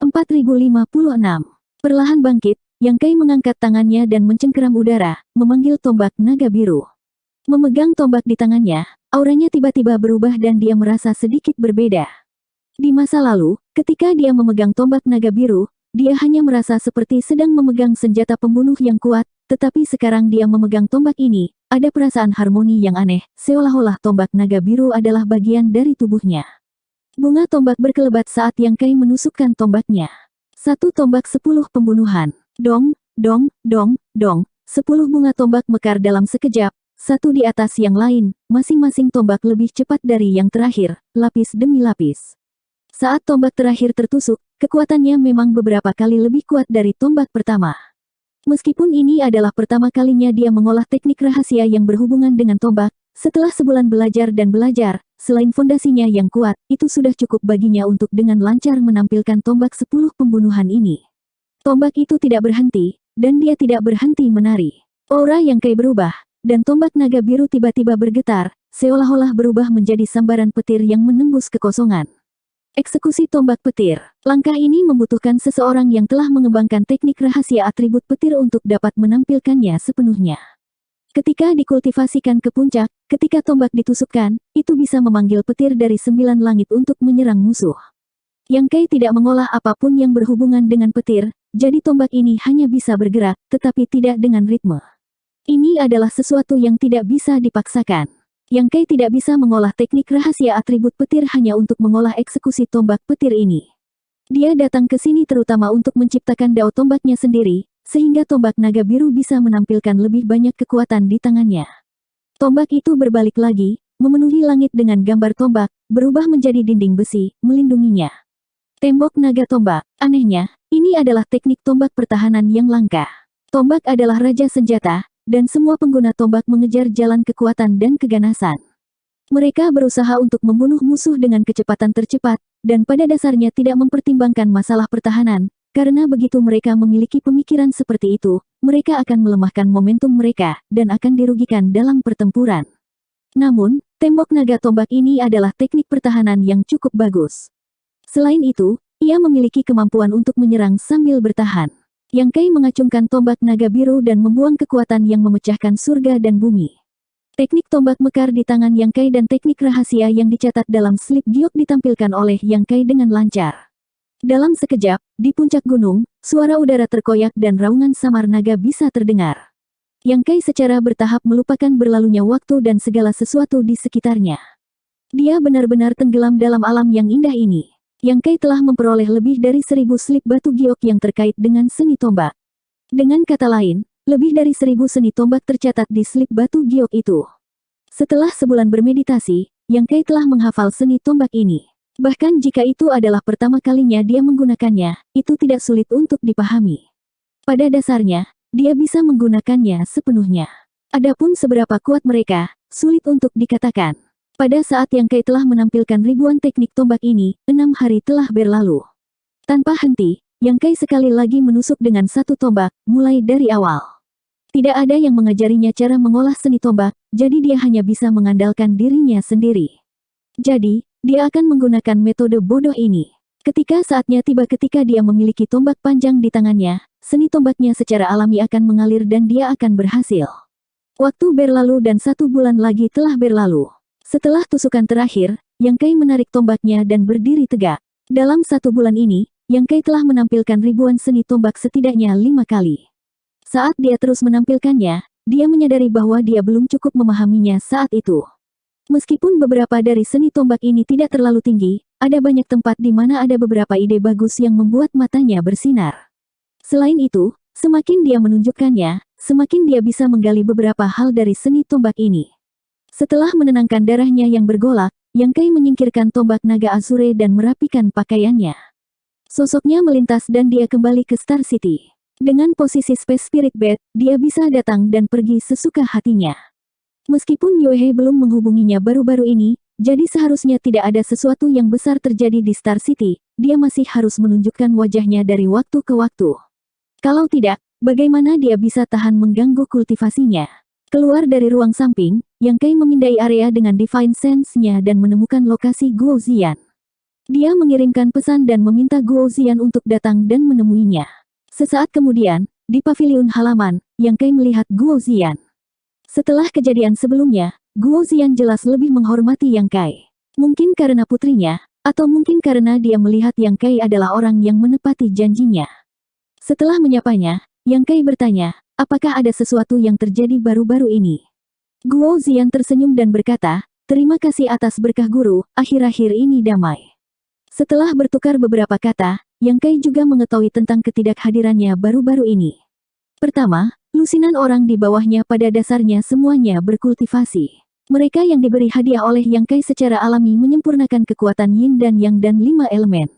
4056. Perlahan bangkit, Yang Kai mengangkat tangannya dan mencengkeram udara, memanggil tombak naga biru. Memegang tombak di tangannya, auranya tiba-tiba berubah dan dia merasa sedikit berbeda. Di masa lalu, ketika dia memegang tombak naga biru, dia hanya merasa seperti sedang memegang senjata pembunuh yang kuat, tetapi sekarang dia memegang tombak ini, ada perasaan harmoni yang aneh, seolah-olah tombak naga biru adalah bagian dari tubuhnya. Bunga tombak berkelebat saat Yang Kai menusukkan tombaknya. Satu tombak 10 pembunuhan. Dong, dong, dong, dong. 10 bunga tombak mekar dalam sekejap, satu di atas yang lain, masing-masing tombak lebih cepat dari yang terakhir, lapis demi lapis. Saat tombak terakhir tertusuk, kekuatannya memang beberapa kali lebih kuat dari tombak pertama. Meskipun ini adalah pertama kalinya dia mengolah teknik rahasia yang berhubungan dengan tombak, setelah sebulan belajar dan belajar, selain fondasinya yang kuat, itu sudah cukup baginya untuk dengan lancar menampilkan tombak 10 pembunuhan ini. Tombak itu tidak berhenti, dan dia tidak berhenti menari. Aura Yang Kai berubah, dan tombak naga biru tiba-tiba bergetar, seolah-olah berubah menjadi sambaran petir yang menembus kekosongan. Eksekusi tombak petir. Langkah ini membutuhkan seseorang yang telah mengembangkan teknik rahasia atribut petir untuk dapat menampilkannya sepenuhnya. Ketika dikultivasikan ke puncak, ketika tombak ditusukkan, itu bisa memanggil petir dari 9 langit untuk menyerang musuh. Yang Kai tidak mengolah apapun yang berhubungan dengan petir, jadi tombak ini hanya bisa bergerak, tetapi tidak dengan ritme. Ini adalah sesuatu yang tidak bisa dipaksakan. Yang Kai tidak bisa mengolah teknik rahasia atribut petir hanya untuk mengolah eksekusi tombak petir ini. Dia datang ke sini terutama untuk menciptakan dao tombaknya sendiri, sehingga tombak naga biru bisa menampilkan lebih banyak kekuatan di tangannya. Tombak itu berbalik lagi, memenuhi langit dengan gambar tombak, berubah menjadi dinding besi, melindunginya. Tembok naga tombak. Anehnya, ini adalah teknik tombak pertahanan yang langka. Tombak adalah raja senjata, dan semua pengguna tombak mengejar jalan kekuatan dan keganasan. Mereka berusaha untuk membunuh musuh dengan kecepatan tercepat, dan pada dasarnya tidak mempertimbangkan masalah pertahanan, karena begitu mereka memiliki pemikiran seperti itu, mereka akan melemahkan momentum mereka, dan akan dirugikan dalam pertempuran. Namun, tembok naga tombak ini adalah teknik pertahanan yang cukup bagus. Selain itu, ia memiliki kemampuan untuk menyerang sambil bertahan. Yang Kai mengacungkan tombak naga biru dan membuang kekuatan yang memecahkan surga dan bumi. Teknik tombak mekar di tangan Yang Kai dan teknik rahasia yang dicatat dalam slip giok ditampilkan oleh Yang Kai dengan lancar. Dalam sekejap, di puncak gunung, suara udara terkoyak dan raungan samar naga bisa terdengar. Yang Kai secara bertahap melupakan berlalunya waktu dan segala sesuatu di sekitarnya. Dia benar-benar tenggelam dalam alam yang indah ini. Yang Kai telah memperoleh lebih dari 1000 slip batu giok yang terkait dengan seni tombak. Dengan kata lain, lebih dari 1000 seni tombak tercatat di slip batu giok itu. Setelah sebulan bermeditasi, Yang Kai telah menghafal seni tombak ini. Bahkan jika itu adalah pertama kalinya dia menggunakannya, itu tidak sulit untuk dipahami. Pada dasarnya, dia bisa menggunakannya sepenuhnya. Adapun seberapa kuat mereka, sulit untuk dikatakan. Pada saat Yang Kai telah menampilkan ribuan teknik tombak ini, 6 hari telah berlalu. Tanpa henti, Yang Kai sekali lagi menusuk dengan satu tombak, mulai dari awal. Tidak ada yang mengajarinya cara mengolah seni tombak, jadi dia hanya bisa mengandalkan dirinya sendiri. Jadi, dia akan menggunakan metode bodoh ini. Ketika saatnya tiba ketika dia memiliki tombak panjang di tangannya, seni tombaknya secara alami akan mengalir dan dia akan berhasil. Waktu berlalu dan 1 bulan lagi telah berlalu. Setelah tusukan terakhir, Yang Kai menarik tombaknya dan berdiri tegak. Dalam 1 bulan ini, Yang Kai telah menampilkan ribuan seni tombak setidaknya 5 kali. Saat dia terus menampilkannya, dia menyadari bahwa dia belum cukup memahaminya saat itu. Meskipun beberapa dari seni tombak ini tidak terlalu tinggi, ada banyak tempat di mana ada beberapa ide bagus yang membuat matanya bersinar. Selain itu, semakin dia menunjukkannya, semakin dia bisa menggali beberapa hal dari seni tombak ini. Setelah menenangkan darahnya yang bergolak, Yang Kai menyingkirkan tombak naga Azure dan merapikan pakaiannya. Sosoknya melintas dan dia kembali ke Star City. Dengan posisi Space Spirit Bed, dia bisa datang dan pergi sesuka hatinya. Meskipun Yohei belum menghubunginya baru-baru ini, jadi seharusnya tidak ada sesuatu yang besar terjadi di Star City, dia masih harus menunjukkan wajahnya dari waktu ke waktu. Kalau tidak, bagaimana dia bisa tahan mengganggu kultivasinya? Keluar dari ruang samping, Yang Kai memindai area dengan Divine Sense-nya dan menemukan lokasi Guo Ziyan. Dia mengirimkan pesan dan meminta Guo Ziyan untuk datang dan menemuinya. Sesaat kemudian, di paviliun halaman, Yang Kai melihat Guo Ziyan. Setelah kejadian sebelumnya, Guo Ziyan jelas lebih menghormati Yang Kai. Mungkin karena putrinya, atau mungkin karena dia melihat Yang Kai adalah orang yang menepati janjinya. Setelah menyapanya, Yang Kai bertanya, apakah ada sesuatu yang terjadi baru-baru ini? Guo Ziyan tersenyum dan berkata, terima kasih atas berkah guru, akhir-akhir ini damai. Setelah bertukar beberapa kata, Yang Kai juga mengetahui tentang ketidakhadirannya baru-baru ini. Pertama, lusinan orang di bawahnya pada dasarnya semuanya berkultivasi. Mereka yang diberi hadiah oleh Yang Kai secara alami menyempurnakan kekuatan Yin dan Yang dan 5 elemen.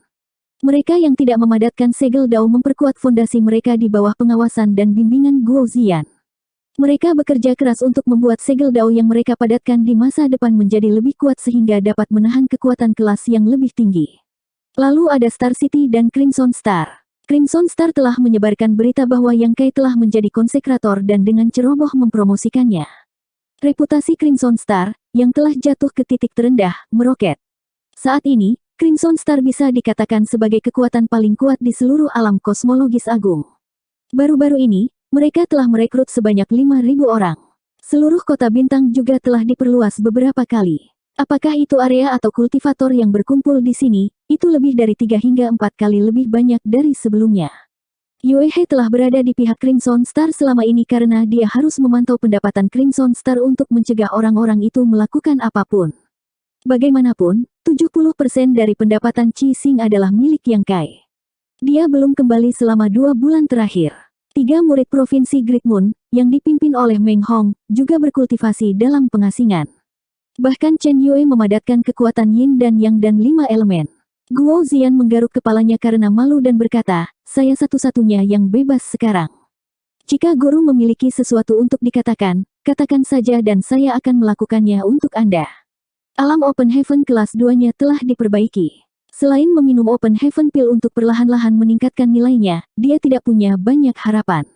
Mereka yang tidak memadatkan segel Dao memperkuat fondasi mereka di bawah pengawasan dan bimbingan Guo Ziyan. Mereka bekerja keras untuk membuat segel Dao yang mereka padatkan di masa depan menjadi lebih kuat sehingga dapat menahan kekuatan kelas yang lebih tinggi. Lalu ada Star City dan Crimson Star. Crimson Star telah menyebarkan berita bahwa Yang Kai telah menjadi konsekrator dan dengan ceroboh mempromosikannya. Reputasi Crimson Star, yang telah jatuh ke titik terendah, meroket. Saat ini, Crimson Star bisa dikatakan sebagai kekuatan paling kuat di seluruh alam kosmologis agung. Baru-baru ini, mereka telah merekrut sebanyak 5.000 orang. Seluruh kota bintang juga telah diperluas beberapa kali. Apakah itu area atau kultivator yang berkumpul di sini, itu lebih dari 3 hingga 4 kali lebih banyak dari sebelumnya. Yue He telah berada di pihak Crimson Star selama ini karena dia harus memantau pendapatan Crimson Star untuk mencegah orang-orang itu melakukan apapun. Bagaimanapun, 70% dari pendapatan Qi Xing adalah milik Yang Kai. Dia belum kembali selama 2 bulan terakhir. 3 murid provinsi Great Moon, yang dipimpin oleh Meng Hong, juga berkultivasi dalam pengasingan. Bahkan Chen Yue memadatkan kekuatan Yin dan Yang dan 5 elemen. Guo Ziyan menggaruk kepalanya karena malu dan berkata, saya satu-satunya yang bebas sekarang. Jika guru memiliki sesuatu untuk dikatakan, katakan saja dan saya akan melakukannya untuk Anda. Alam Open Heaven kelas 2-nya telah diperbaiki. Selain meminum Open Heaven Pill untuk perlahan-lahan meningkatkan nilainya, dia tidak punya banyak harapan.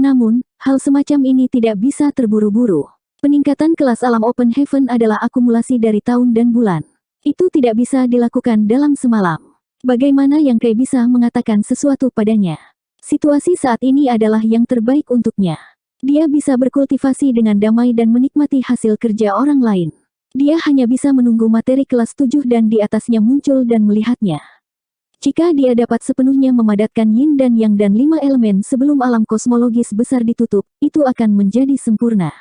Namun, hal semacam ini tidak bisa terburu-buru. Peningkatan kelas alam Open Heaven adalah akumulasi dari tahun dan bulan. Itu tidak bisa dilakukan dalam semalam. Bagaimana Yang Kai bisa mengatakan sesuatu padanya? Situasi saat ini adalah yang terbaik untuknya. Dia bisa berkultivasi dengan damai dan menikmati hasil kerja orang lain. Dia hanya bisa menunggu materi kelas 7 dan di atasnya muncul dan melihatnya. Jika dia dapat sepenuhnya memadatkan Yin dan Yang dan 5 elemen sebelum alam kosmologis besar ditutup, itu akan menjadi sempurna.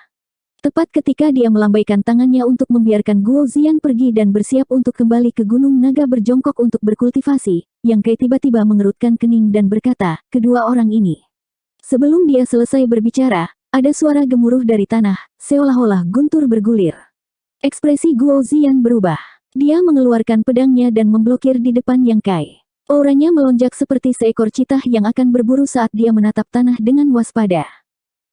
Tepat ketika dia melambaikan tangannya untuk membiarkan Guo Ziyan pergi dan bersiap untuk kembali ke Gunung Naga berjongkok untuk berkultivasi, Yang Kai tiba-tiba mengerutkan kening dan berkata, kedua orang ini. Sebelum dia selesai berbicara, ada suara gemuruh dari tanah, seolah-olah guntur bergulir. Ekspresi Guo Ziyan berubah. Dia mengeluarkan pedangnya dan memblokir di depan Yang Kai. Auranya melonjak seperti seekor citah yang akan berburu saat dia menatap tanah dengan waspada.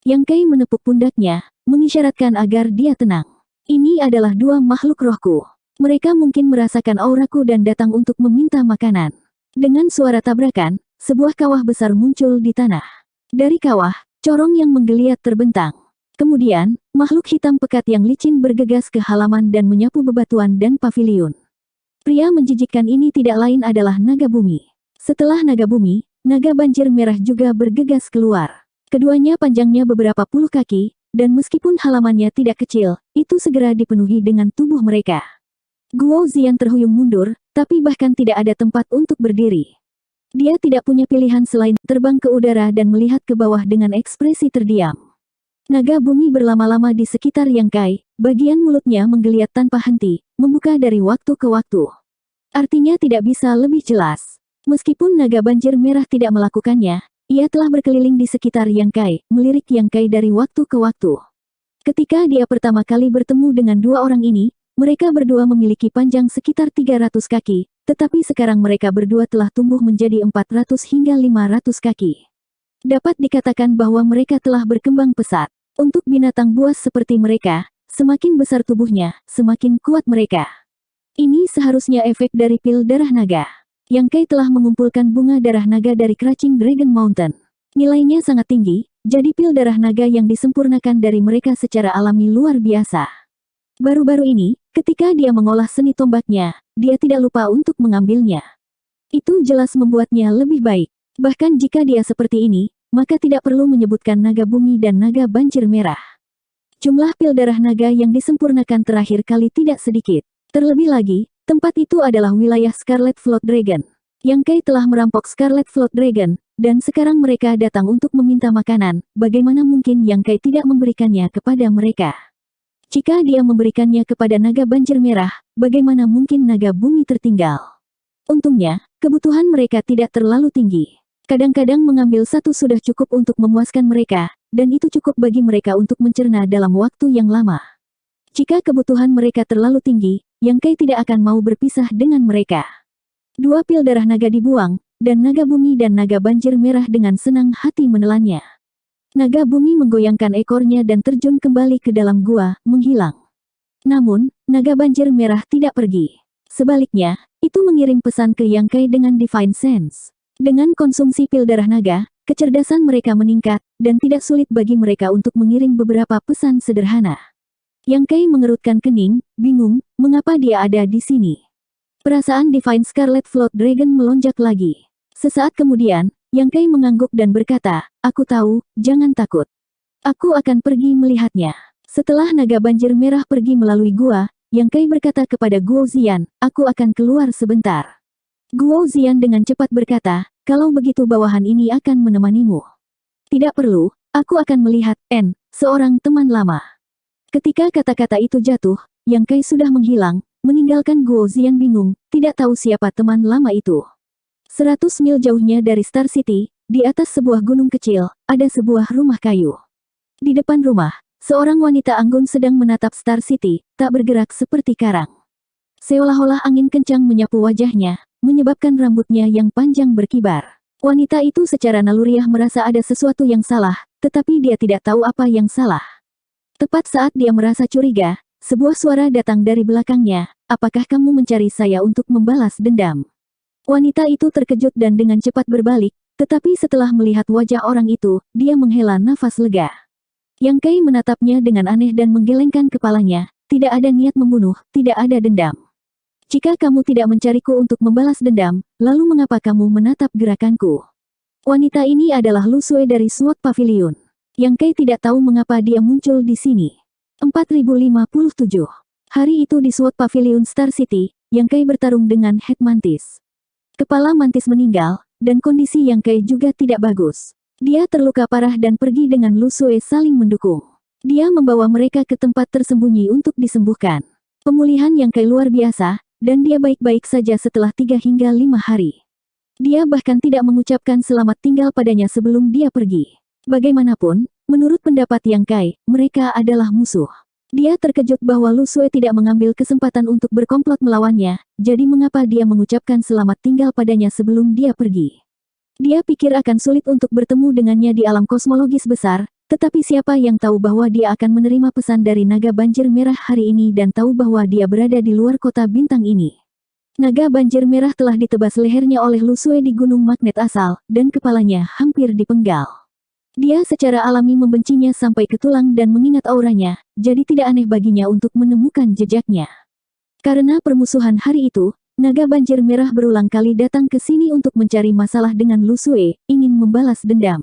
Yang Kai menepuk pundaknya, mengisyaratkan agar dia tenang. Ini adalah 2 makhluk rohku. Mereka mungkin merasakan auraku dan datang untuk meminta makanan. Dengan suara tabrakan, sebuah kawah besar muncul di tanah. Dari kawah, corong yang menggeliat terbentang. Kemudian, makhluk hitam pekat yang licin bergegas ke halaman dan menyapu bebatuan dan paviliun. Pria menjijikkan ini tidak lain adalah naga bumi. Setelah naga bumi, naga banjir merah juga bergegas keluar. Keduanya panjangnya beberapa puluh kaki, dan meskipun halamannya tidak kecil, itu segera dipenuhi dengan tubuh mereka. Guo Ziyan terhuyung mundur, tapi bahkan tidak ada tempat untuk berdiri. Dia tidak punya pilihan selain terbang ke udara dan melihat ke bawah dengan ekspresi terdiam. Naga bumi berlama-lama di sekitar Yang Kai, bagian mulutnya menggeliat tanpa henti, membuka dari waktu ke waktu. Artinya tidak bisa lebih jelas. Meskipun naga banjir merah tidak melakukannya, ia telah berkeliling di sekitar Yang Kai, melirik Yang Kai dari waktu ke waktu. Ketika dia pertama kali bertemu dengan 2 orang ini, mereka berdua memiliki panjang sekitar 300 kaki, tetapi sekarang mereka berdua telah tumbuh menjadi 400 hingga 500 kaki. Dapat dikatakan bahwa mereka telah berkembang pesat. Untuk binatang buas seperti mereka, semakin besar tubuhnya, semakin kuat mereka. Ini seharusnya efek dari pil darah naga. Yang Kai telah mengumpulkan bunga darah naga dari Crouching Dragon Mountain. Nilainya sangat tinggi, jadi pil darah naga yang disempurnakan dari mereka secara alami luar biasa. Baru-baru ini, ketika dia mengolah seni tombaknya, dia tidak lupa untuk mengambilnya. Itu jelas membuatnya lebih baik. Bahkan jika dia seperti ini, maka tidak perlu menyebutkan naga bumi dan naga banjir merah. Jumlah pil darah naga yang disempurnakan terakhir kali tidak sedikit. Terlebih lagi, tempat itu adalah wilayah Scarlet Flood Dragon. Yang Kai telah merampok Scarlet Flood Dragon, dan sekarang mereka datang untuk meminta makanan. Bagaimana mungkin Yang Kai tidak memberikannya kepada mereka? Jika dia memberikannya kepada naga banjir merah, bagaimana mungkin naga bumi tertinggal? Untungnya, kebutuhan mereka tidak terlalu tinggi. Kadang-kadang mengambil satu sudah cukup untuk memuaskan mereka, dan itu cukup bagi mereka untuk mencerna dalam waktu yang lama. Jika kebutuhan mereka terlalu tinggi, Yang Kai tidak akan mau berpisah dengan mereka. 2 pil darah naga dibuang, dan naga bumi dan naga banjir merah dengan senang hati menelannya. Naga bumi menggoyangkan ekornya dan terjun kembali ke dalam gua, menghilang. Namun, naga banjir merah tidak pergi. Sebaliknya, itu mengirim pesan ke Yang Kai dengan Divine Sense. Dengan konsumsi pil darah naga, kecerdasan mereka meningkat, dan tidak sulit bagi mereka untuk mengirim beberapa pesan sederhana. Yang Kai mengerutkan kening, bingung, mengapa dia ada di sini. Perasaan Divine Scarlet Flood Dragon melonjak lagi. Sesaat kemudian, Yang Kai mengangguk dan berkata, "Aku tahu, jangan takut. Aku akan pergi melihatnya." Setelah naga banjir merah pergi melalui gua, Yang Kai berkata kepada Guo Ziyan, "Aku akan keluar sebentar." Guo Ziyan dengan cepat berkata, "Kalau begitu bawahan ini akan menemanimu." "Tidak perlu, aku akan melihat N, seorang teman lama." Ketika kata-kata itu jatuh, Yang Kai sudah menghilang, meninggalkan Guo Ziyan bingung, tidak tahu siapa teman lama itu. 100 mil jauhnya dari Star City, di atas sebuah gunung kecil, ada sebuah rumah kayu. Di depan rumah, seorang wanita anggun sedang menatap Star City, tak bergerak seperti karang. Seolah-olah angin kencang menyapu wajahnya, menyebabkan rambutnya yang panjang berkibar. Wanita itu secara naluriah merasa ada sesuatu yang salah, tetapi dia tidak tahu apa yang salah. Tepat saat dia merasa curiga, sebuah suara datang dari belakangnya, "Apakah kamu mencari saya untuk membalas dendam?" Wanita itu terkejut dan dengan cepat berbalik, tetapi setelah melihat wajah orang itu, dia menghela nafas lega. Yang Kai menatapnya dengan aneh dan menggelengkan kepalanya, "Tidak ada niat membunuh, tidak ada dendam. Jika kamu tidak mencariku untuk membalas dendam, lalu mengapa kamu menatap gerakanku?" Wanita ini adalah Lu Sui dari SWOT Pavilion. Yang Kai tidak tahu mengapa dia muncul di sini. 4057. Hari itu di SWOT Pavilion Star City, Yang Kai bertarung dengan Head Mantis. Kepala Mantis meninggal, dan kondisi Yang Kai juga tidak bagus. Dia terluka parah dan pergi dengan Lu Sui saling mendukung. Dia membawa mereka ke tempat tersembunyi untuk disembuhkan. Pemulihan Yang Kai luar biasa, dan dia baik-baik saja setelah 3 hingga 5 hari. Dia bahkan tidak mengucapkan selamat tinggal padanya sebelum dia pergi. Bagaimanapun, menurut pendapat Yang Kai, mereka adalah musuh. Dia terkejut bahwa Lu Sui tidak mengambil kesempatan untuk berkomplot melawannya, jadi mengapa dia mengucapkan selamat tinggal padanya sebelum dia pergi. Dia pikir akan sulit untuk bertemu dengannya di alam kosmologis besar, tetapi siapa yang tahu bahwa dia akan menerima pesan dari naga banjir merah hari ini dan tahu bahwa dia berada di luar kota bintang ini. Naga banjir merah telah ditebas lehernya oleh Lu Sui di gunung magnet asal, dan kepalanya hampir dipenggal. Dia secara alami membencinya sampai ke tulang dan mengingat auranya, jadi tidak aneh baginya untuk menemukan jejaknya. Karena permusuhan hari itu, naga banjir merah berulang kali datang ke sini untuk mencari masalah dengan Lu Sui, ingin membalas dendam.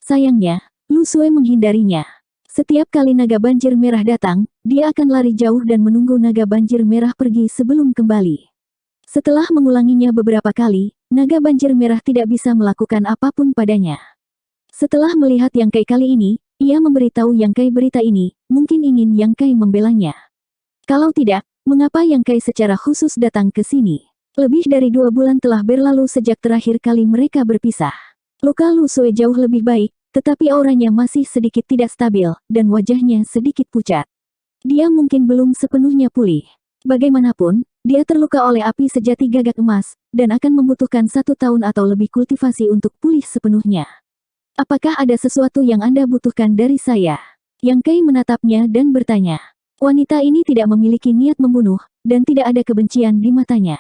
Sayangnya, Lu Sui menghindarinya. Setiap kali naga banjir merah datang, dia akan lari jauh dan menunggu naga banjir merah pergi sebelum kembali. Setelah mengulanginya beberapa kali, naga banjir merah tidak bisa melakukan apapun padanya. Setelah melihat Yang Kai kali ini, ia memberitahu Yang Kai berita ini, mungkin ingin Yang Kai membelanya. Kalau tidak, mengapa Yang Kai secara khusus datang ke sini? Lebih dari 2 bulan telah berlalu sejak terakhir kali mereka berpisah. Luka Lu Sui jauh lebih baik, tetapi auranya masih sedikit tidak stabil, dan wajahnya sedikit pucat. Dia mungkin belum sepenuhnya pulih. Bagaimanapun, dia terluka oleh api sejati gagak emas, dan akan membutuhkan 1 tahun atau lebih kultivasi untuk pulih sepenuhnya. "Apakah ada sesuatu yang Anda butuhkan dari saya?" Yang Kai menatapnya dan bertanya. Wanita ini tidak memiliki niat membunuh, dan tidak ada kebencian di matanya.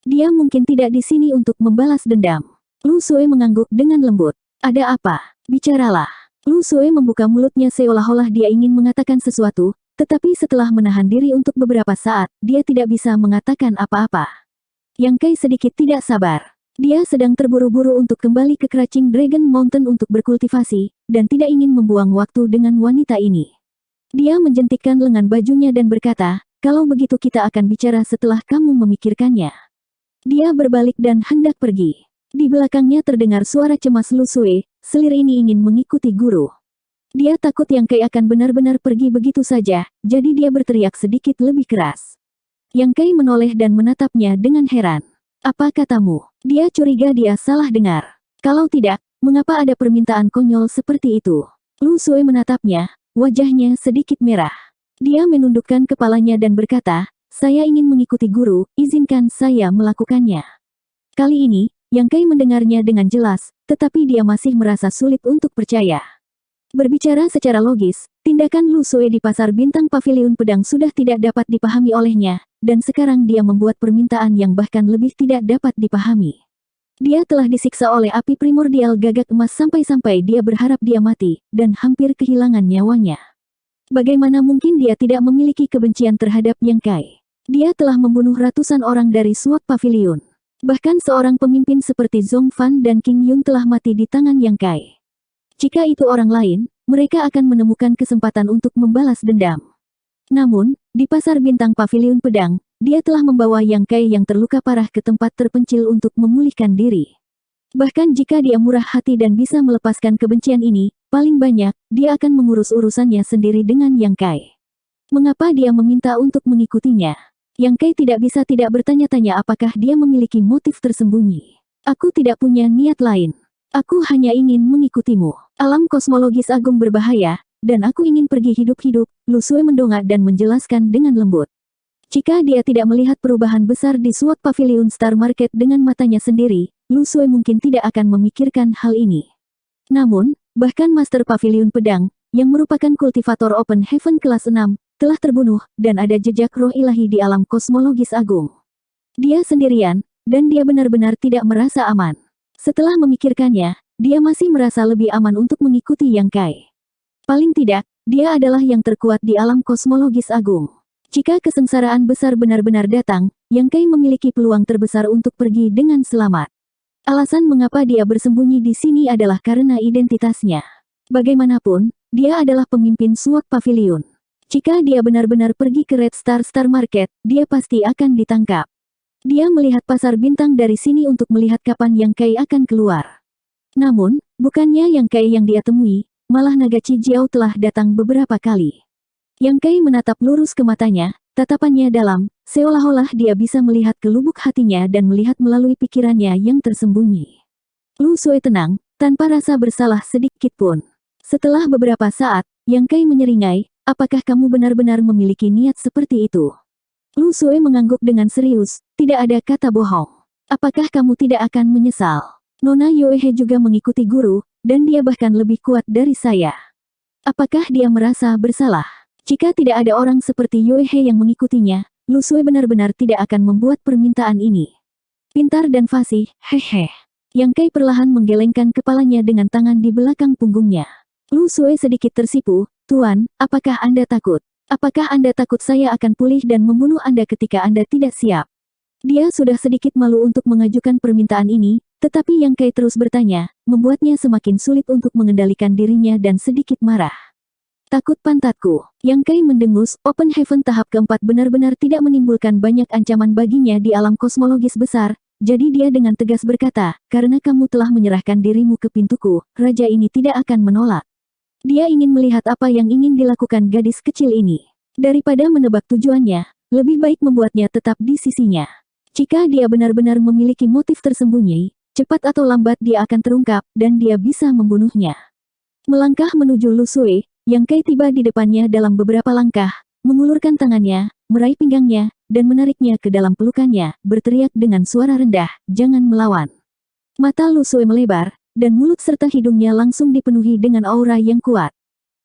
Dia mungkin tidak di sini untuk membalas dendam. Lu Sui mengangguk dengan lembut. "Ada apa? Bicaralah." Lu Sui membuka mulutnya seolah-olah dia ingin mengatakan sesuatu, Tetapi setelah menahan diri untuk beberapa saat, dia tidak bisa mengatakan apa-apa. Yang Kai sedikit tidak sabar. Dia sedang terburu-buru untuk kembali ke Crouching Dragon Mountain untuk berkultivasi, dan tidak ingin membuang waktu dengan wanita ini. Dia menjentikkan lengan bajunya dan berkata, kalau begitu kita akan bicara setelah kamu memikirkannya. Dia berbalik dan hendak pergi. Di belakangnya terdengar suara cemas Lu Sui, selir ini ingin mengikuti guru. Dia takut Yang Kai akan benar-benar pergi begitu saja, jadi dia berteriak sedikit lebih keras. Yang Kai menoleh dan menatapnya dengan heran. Apa katamu? Dia curiga dia salah dengar. Kalau tidak, mengapa ada permintaan konyol seperti itu? Lu Sui menatapnya, wajahnya sedikit merah. Dia menundukkan kepalanya dan berkata, saya ingin mengikuti guru, izinkan saya melakukannya. Kali ini, Yang Kai mendengarnya dengan jelas, tetapi dia masih merasa sulit untuk percaya. Berbicara secara logis, tindakan Lu Sui di pasar bintang paviliun pedang sudah tidak dapat dipahami olehnya, dan sekarang dia membuat permintaan yang bahkan lebih tidak dapat dipahami. Dia telah disiksa oleh api primordial gagak emas sampai-sampai dia berharap dia mati, dan hampir kehilangan nyawanya. Bagaimana mungkin dia tidak memiliki kebencian terhadap Yang Kai? Dia telah membunuh ratusan orang dari SWOT Pavilion. Bahkan seorang pemimpin seperti Zhong Fan dan King Yun telah mati di tangan Yang Kai. Jika itu orang lain, mereka akan menemukan kesempatan untuk membalas dendam. Namun, di pasar bintang paviliun pedang, dia telah membawa Yang Kai yang terluka parah ke tempat terpencil untuk memulihkan diri. Bahkan jika dia murah hati dan bisa melepaskan kebencian ini, paling banyak, dia akan mengurus urusannya sendiri dengan Yang Kai. Mengapa dia meminta untuk mengikutinya? Yang Kai tidak bisa tidak bertanya-tanya apakah dia memiliki motif tersembunyi. Aku tidak punya niat lain. Aku hanya ingin mengikutimu. Alam kosmologis agung berbahaya, dan aku ingin pergi hidup-hidup, Lu Sui mendongak dan menjelaskan dengan lembut. Jika dia tidak melihat perubahan besar di SWOT Pavilion Star Market dengan matanya sendiri, Lu Sui mungkin tidak akan memikirkan hal ini. Namun, bahkan Master Pavilion Pedang, yang merupakan kultivator Open Heaven kelas 6, telah terbunuh, dan ada jejak roh ilahi di alam kosmologis agung. Dia sendirian, dan dia benar-benar tidak merasa aman. Setelah memikirkannya, dia masih merasa lebih aman untuk mengikuti Yang Kai. Paling tidak, dia adalah yang terkuat di alam kosmologis agung. Jika kesengsaraan besar benar-benar datang, Yang Kai memiliki peluang terbesar untuk pergi dengan selamat. Alasan mengapa dia bersembunyi di sini adalah karena identitasnya. Bagaimanapun, dia adalah pemimpin SWOT Pavilion. Jika dia benar-benar pergi ke Red Star Market, dia pasti akan ditangkap. Dia melihat pasar bintang dari sini untuk melihat kapan Yang Kai akan keluar. Namun, bukannya Yang Kai yang dia temui, malah naga Chijiao telah datang beberapa kali. Yang Kai menatap lurus ke matanya, tatapannya dalam, seolah-olah dia bisa melihat ke lubuk hatinya dan melihat melalui pikirannya yang tersembunyi. Lu Sui tenang, tanpa rasa bersalah sedikit pun. Setelah beberapa saat, Yang Kai menyeringai, apakah kamu benar-benar memiliki niat seperti itu? Lu Sui mengangguk dengan serius, tidak ada kata bohong. Apakah kamu tidak akan menyesal? Nona Yuehe juga mengikuti guru, dan dia bahkan lebih kuat dari saya. Apakah dia merasa bersalah? Jika tidak ada orang seperti Yuehe yang mengikutinya, Lu Sui benar-benar tidak akan membuat permintaan ini. Pintar dan fasih, hehe. Yang Kai perlahan menggelengkan kepalanya dengan tangan di belakang punggungnya. Lu Sui sedikit tersipu, Tuan, apakah Anda takut? Apakah Anda takut saya akan pulih dan membunuh Anda ketika Anda tidak siap? Dia sudah sedikit malu untuk mengajukan permintaan ini, tetapi Yang Kai terus bertanya, membuatnya semakin sulit untuk mengendalikan dirinya dan sedikit marah. Takut pantatku. Yang Kai mendengus, Open Heaven tahap keempat benar-benar tidak menimbulkan banyak ancaman baginya di alam kosmologis besar, jadi dia dengan tegas berkata, karena kamu telah menyerahkan dirimu ke pintuku, raja ini tidak akan menolak. Dia ingin melihat apa yang ingin dilakukan gadis kecil ini. Daripada menebak tujuannya, lebih baik membuatnya tetap di sisinya. Jika dia benar-benar memiliki motif tersembunyi, cepat atau lambat dia akan terungkap, dan dia bisa membunuhnya. Melangkah menuju Lu Sui, Yang Kai tiba di depannya dalam beberapa langkah, mengulurkan tangannya, meraih pinggangnya, dan menariknya ke dalam pelukannya, berteriak dengan suara rendah, jangan melawan. Mata Lu Sui melebar, dan mulut serta hidungnya langsung dipenuhi dengan aura yang kuat.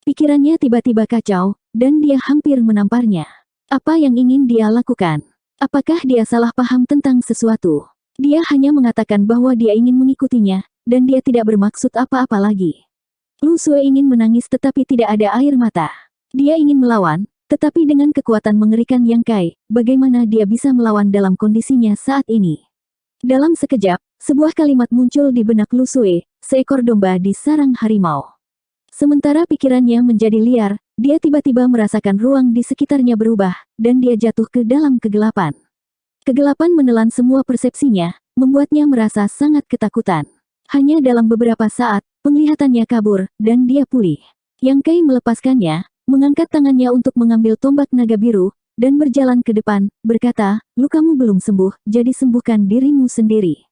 Pikirannya tiba-tiba kacau, dan dia hampir menamparnya. Apa yang ingin dia lakukan? Apakah dia salah paham tentang sesuatu? Dia hanya mengatakan bahwa dia ingin mengikutinya, dan dia tidak bermaksud apa-apa lagi. Lu Sui ingin menangis tetapi tidak ada air mata. Dia ingin melawan, Tetapi dengan kekuatan mengerikan Yang Kai, bagaimana dia bisa melawan dalam kondisinya saat ini? Dalam sekejap, sebuah kalimat muncul di benak Lu Xue, seekor domba di sarang harimau. Sementara pikirannya menjadi liar, dia tiba-tiba merasakan ruang di sekitarnya berubah, dan dia jatuh ke dalam kegelapan. Kegelapan menelan semua persepsinya, membuatnya merasa sangat ketakutan. Hanya dalam beberapa saat, penglihatannya kabur, dan dia pulih. Yang Kai melepaskannya, mengangkat tangannya untuk mengambil tombak naga biru, dan berjalan ke depan, berkata, "Lukamu belum sembuh, jadi sembuhkan dirimu sendiri.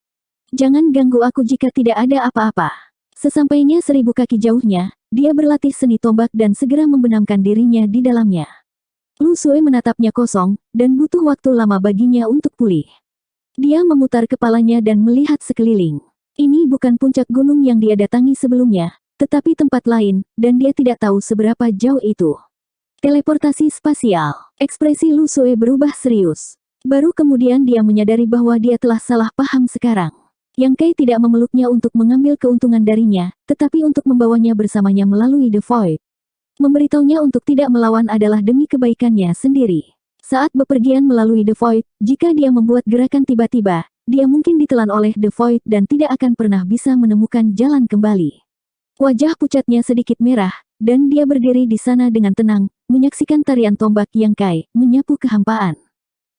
Jangan ganggu aku jika tidak ada apa-apa." Sesampainya 1000 kaki jauhnya, dia berlatih seni tombak dan segera membenamkan dirinya di dalamnya. Lu Xue menatapnya kosong, dan butuh waktu lama baginya untuk pulih. Dia memutar kepalanya dan melihat sekeliling. Ini bukan puncak gunung yang dia datangi sebelumnya, tetapi tempat lain, dan dia tidak tahu seberapa jauh itu. Teleportasi spasial. Ekspresi Lu Xue berubah serius. Baru kemudian dia menyadari bahwa dia telah salah paham sekarang. Yang Kai tidak memeluknya untuk mengambil keuntungan darinya, tetapi untuk membawanya bersamanya melalui The Void. Memberitahunya untuk tidak melawan adalah demi kebaikannya sendiri. Saat bepergian melalui The Void, jika dia membuat gerakan tiba-tiba, dia mungkin ditelan oleh The Void dan tidak akan pernah bisa menemukan jalan kembali. Wajah pucatnya sedikit merah, dan dia berdiri di sana dengan tenang, menyaksikan tarian tombak Yang Kai, menyapu kehampaan.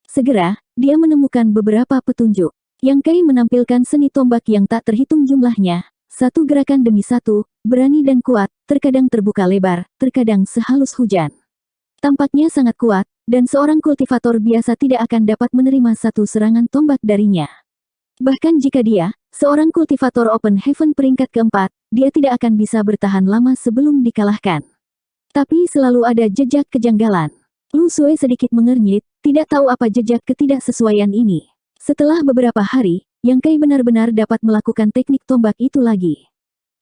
Segera, dia menemukan beberapa petunjuk. Yang Kai menampilkan seni tombak yang tak terhitung jumlahnya, satu gerakan demi satu, berani dan kuat, terkadang terbuka lebar, terkadang sehalus hujan. Tampaknya sangat kuat, dan seorang kultivator biasa tidak akan dapat menerima satu serangan tombak darinya. Bahkan jika dia, seorang kultivator Open Heaven peringkat keempat, dia tidak akan bisa bertahan lama sebelum dikalahkan. Tapi selalu ada jejak kejanggalan. Lu Xue sedikit mengernyit, tidak tahu apa jejak ketidaksesuaian ini. Setelah beberapa hari, Yang Kai benar-benar dapat melakukan teknik tombak itu lagi.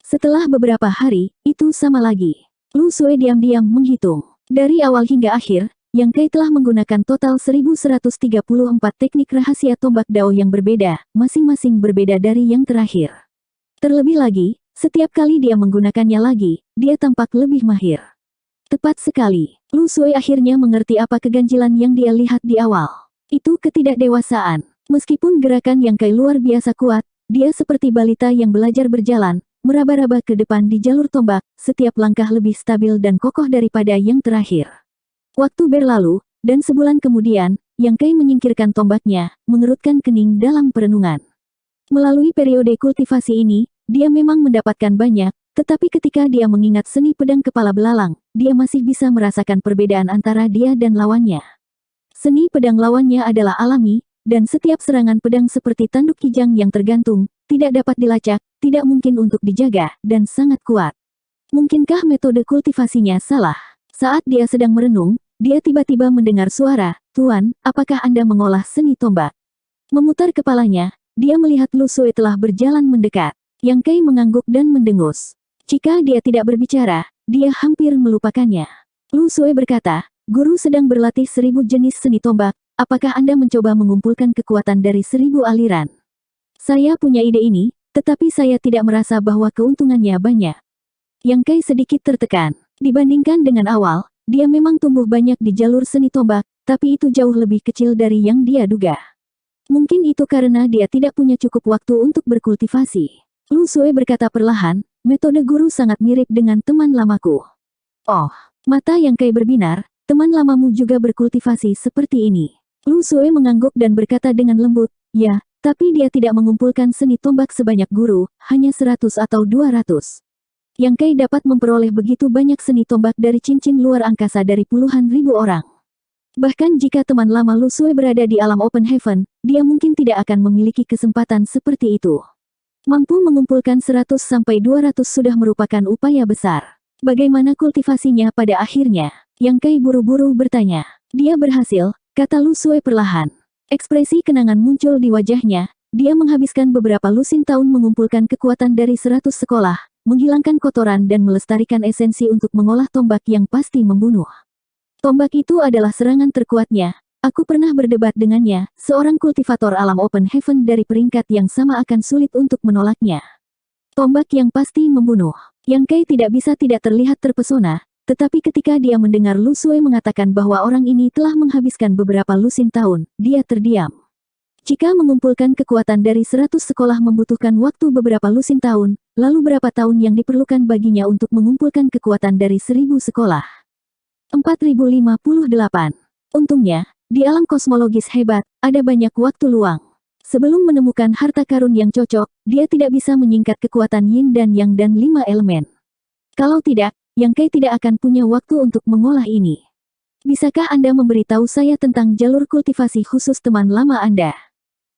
Setelah beberapa hari, itu sama lagi. Lu Xue diam-diam menghitung. Dari awal hingga akhir, Yang Kai telah menggunakan total 1134 teknik rahasia tombak Dao yang berbeda, masing-masing berbeda dari yang terakhir. Terlebih lagi, setiap kali dia menggunakannya lagi, dia tampak lebih mahir. Tepat sekali, Lu Xue akhirnya mengerti apa keganjilan yang dia lihat di awal. Itu ketidakdewasaan. Meskipun gerakan Yang Kai luar biasa kuat, dia seperti balita yang belajar berjalan, meraba-raba ke depan di jalur tombak, setiap langkah lebih stabil dan kokoh daripada yang terakhir. Waktu berlalu, dan sebulan kemudian, Yang Kai menyingkirkan tombaknya, mengerutkan kening dalam perenungan. Melalui periode kultivasi ini, dia memang mendapatkan banyak, tetapi ketika dia mengingat seni pedang kepala belalang, dia masih bisa merasakan perbedaan antara dia dan lawannya. Seni pedang lawannya adalah alami, dan setiap serangan pedang seperti tanduk kijang yang tergantung, tidak dapat dilacak, tidak mungkin untuk dijaga, dan sangat kuat. Mungkinkah metode kultivasinya salah? Saat dia sedang merenung, dia tiba-tiba mendengar suara, "Tuan, apakah Anda mengolah seni tombak?" Memutar kepalanya, dia melihat Lu Xue telah berjalan mendekat. Yang Kai mengangguk dan mendengus. Jika dia tidak berbicara, dia hampir melupakannya. Lu Xue berkata, "Guru sedang berlatih 1000 jenis seni tombak, apakah Anda mencoba mengumpulkan kekuatan dari 1000 aliran?" "Saya punya ide ini, tetapi saya tidak merasa bahwa keuntungannya banyak." Yang Kai sedikit tertekan. Dibandingkan dengan awal, dia memang tumbuh banyak di jalur seni tombak, tapi itu jauh lebih kecil dari yang dia duga. Mungkin itu karena dia tidak punya cukup waktu untuk berkultivasi. Lu Xue berkata perlahan, "Metode guru sangat mirip dengan teman lamaku." "Oh." Mata Yang Kai berbinar, "Teman lamamu juga berkultivasi seperti ini?" Lu Xue mengangguk dan berkata dengan lembut, "Ya, tapi dia tidak mengumpulkan seni tombak sebanyak guru, hanya 100 atau 200. Yang Kai dapat memperoleh begitu banyak seni tombak dari cincin luar angkasa dari puluhan ribu orang. Bahkan jika teman lama Lu Xue berada di alam Open Heaven, dia mungkin tidak akan memiliki kesempatan seperti itu. Mampu mengumpulkan 100-200 sudah merupakan upaya besar. Bagaimana kultivasinya pada akhirnya? Yang Kai buru-buru bertanya. "Dia berhasil," kata Lu Xue perlahan. Ekspresi kenangan muncul di wajahnya. Dia menghabiskan beberapa lusin tahun mengumpulkan kekuatan dari 100 sekolah, menghilangkan kotoran dan melestarikan esensi untuk mengolah tombak yang pasti membunuh. Tombak itu adalah serangan terkuatnya. Aku pernah berdebat dengannya, seorang kultivator alam Open Heaven dari peringkat yang sama akan sulit untuk menolaknya. Tombak yang pasti membunuh. Yang Kai tidak bisa tidak terlihat terpesona, Tetapi ketika dia mendengar Lu Sui mengatakan bahwa orang ini telah menghabiskan beberapa lusin tahun, dia terdiam. Jika mengumpulkan kekuatan dari 100 sekolah membutuhkan waktu beberapa lusin tahun, lalu berapa tahun yang diperlukan baginya untuk mengumpulkan kekuatan dari 1000 sekolah? 4058. Untungnya, di alam kosmologis hebat, ada banyak waktu luang. Sebelum menemukan harta karun yang cocok, dia tidak bisa menyingkat kekuatan yin dan yang dan 5 elemen. Kalau tidak, Yang Kai tidak akan punya waktu untuk mengolah ini. Bisakah Anda memberitahu saya tentang jalur kultivasi khusus teman lama Anda?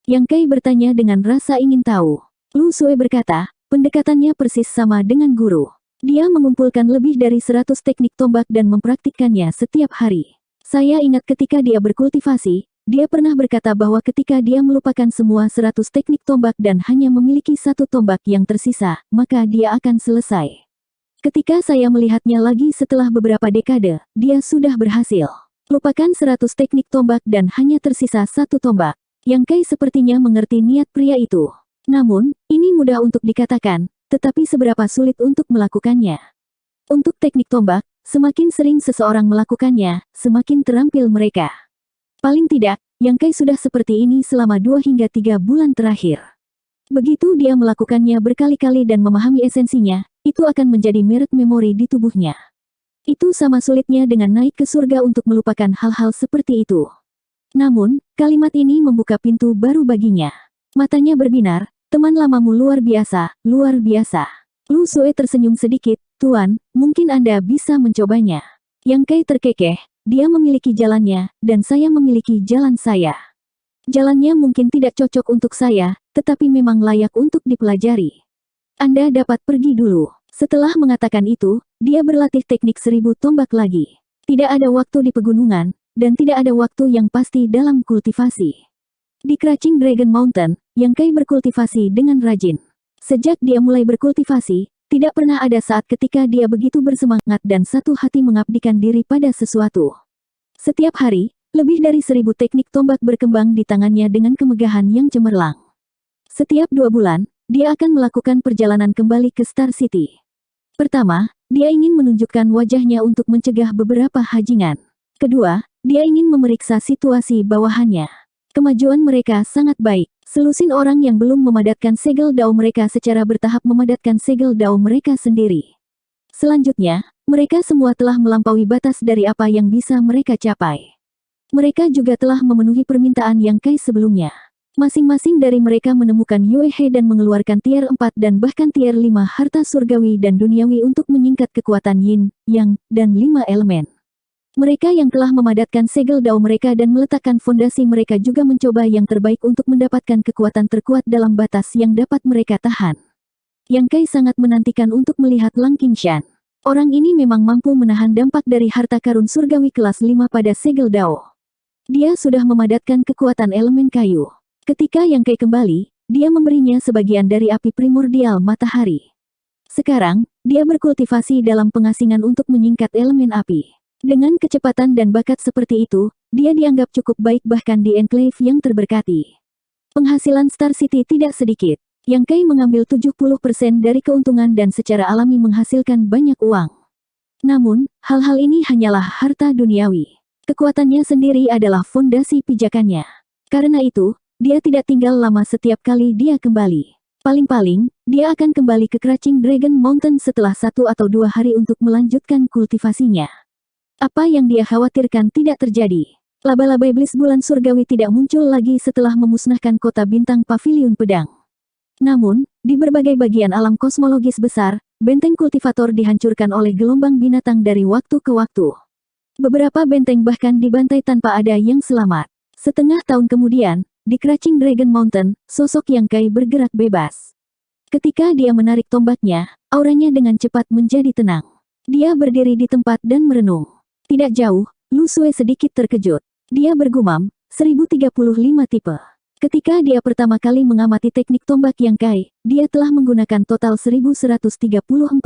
Yang Kai bertanya dengan rasa ingin tahu. Lu Sui berkata, pendekatannya persis sama dengan guru. Dia mengumpulkan lebih dari 100 teknik tombak dan mempraktikkannya setiap hari. Saya ingat ketika dia berkultivasi, dia pernah berkata bahwa ketika dia melupakan semua 100 teknik tombak dan hanya memiliki satu tombak yang tersisa, maka dia akan selesai. Ketika saya melihatnya lagi setelah beberapa dekade, dia sudah berhasil. Lupakan 100 teknik tombak dan hanya tersisa satu tombak. Yang Kai sepertinya mengerti niat pria itu. Namun, ini mudah untuk dikatakan, tetapi seberapa sulit untuk melakukannya. Untuk teknik tombak, semakin sering seseorang melakukannya, semakin terampil mereka. Paling tidak, Yang Kai sudah seperti ini selama 2 hingga 3 bulan terakhir. Begitu dia melakukannya berkali-kali dan memahami esensinya, itu akan menjadi merek memori di tubuhnya. Itu sama sulitnya dengan naik ke surga untuk melupakan hal-hal seperti itu. Namun, kalimat ini membuka pintu baru baginya. Matanya berbinar, teman lamamu luar biasa, luar biasa. Lu Sui tersenyum sedikit, Tuan, mungkin Anda bisa mencobanya. Yang Kai terkekeh, dia memiliki jalannya, dan saya memiliki jalan saya. Jalannya mungkin tidak cocok untuk saya, tetapi memang layak untuk dipelajari. Anda dapat pergi dulu. Setelah mengatakan itu, dia berlatih teknik 1000 tombak lagi. Tidak ada waktu di pegunungan, dan tidak ada waktu yang pasti dalam kultivasi. Di Crouching Dragon Mountain, Yang Kai berkultivasi dengan rajin. Sejak dia mulai berkultivasi, tidak pernah ada saat ketika dia begitu bersemangat dan satu hati mengabdikan diri pada sesuatu. Setiap hari, lebih dari 1000 teknik tombak berkembang di tangannya dengan kemegahan yang cemerlang. Setiap 2 bulan, dia akan melakukan perjalanan kembali ke Star City. Pertama, dia ingin menunjukkan wajahnya untuk mencegah beberapa hajingan. Kedua, dia ingin memeriksa situasi bawahannya. Kemajuan mereka sangat baik. Selusin orang yang belum memadatkan segel dao mereka secara bertahap memadatkan segel dao mereka sendiri. Selanjutnya, mereka semua telah melampaui batas dari apa yang bisa mereka capai. Mereka juga telah memenuhi permintaan Yang Kai sebelumnya. Masing-masing dari mereka menemukan Yue He dan mengeluarkan tier 4 dan bahkan tier 5 harta surgawi dan duniawi untuk menyingkat kekuatan Yin, Yang, dan 5 elemen. Mereka yang telah memadatkan segel dao mereka dan meletakkan fondasi mereka juga mencoba yang terbaik untuk mendapatkan kekuatan terkuat dalam batas yang dapat mereka tahan. Yang Kai sangat menantikan untuk melihat Lang Qingshan. Orang ini memang mampu menahan dampak dari harta karun surgawi kelas 5 pada segel dao. Dia sudah memadatkan kekuatan elemen kayu. Ketika Yang Kai kembali, dia memberinya sebagian dari api primordial matahari. Sekarang, dia berkultivasi dalam pengasingan untuk menyingkat elemen api. Dengan kecepatan dan bakat seperti itu, dia dianggap cukup baik bahkan di enclave yang terberkati. Penghasilan Star City tidak sedikit. Yang Kai mengambil 70% dari keuntungan dan secara alami menghasilkan banyak uang. Namun, hal-hal ini hanyalah harta duniawi. Kekuatannya sendiri adalah fondasi pijakannya. Karena itu, dia tidak tinggal lama setiap kali dia kembali. Paling-paling, dia akan kembali ke Crouching Dragon Mountain setelah 1 atau 2 hari untuk melanjutkan kultivasinya. Apa yang dia khawatirkan tidak terjadi. Laba-laba iblis bulan surgawi tidak muncul lagi setelah memusnahkan kota bintang Paviliun Pedang. Namun, di berbagai bagian alam kosmologis besar, benteng kultivator dihancurkan oleh gelombang binatang dari waktu ke waktu. Beberapa benteng bahkan dibantai tanpa ada yang selamat. Setengah tahun kemudian, di Crouching Dragon Mountain, sosok Yang Kai bergerak bebas. Ketika dia menarik tombaknya, auranya dengan cepat menjadi tenang. Dia berdiri di tempat dan merenung. Tidak jauh, Lu Sui sedikit terkejut. Dia bergumam, 1035 tipe. Ketika dia pertama kali mengamati teknik tombak Yang Kai, dia telah menggunakan total 1134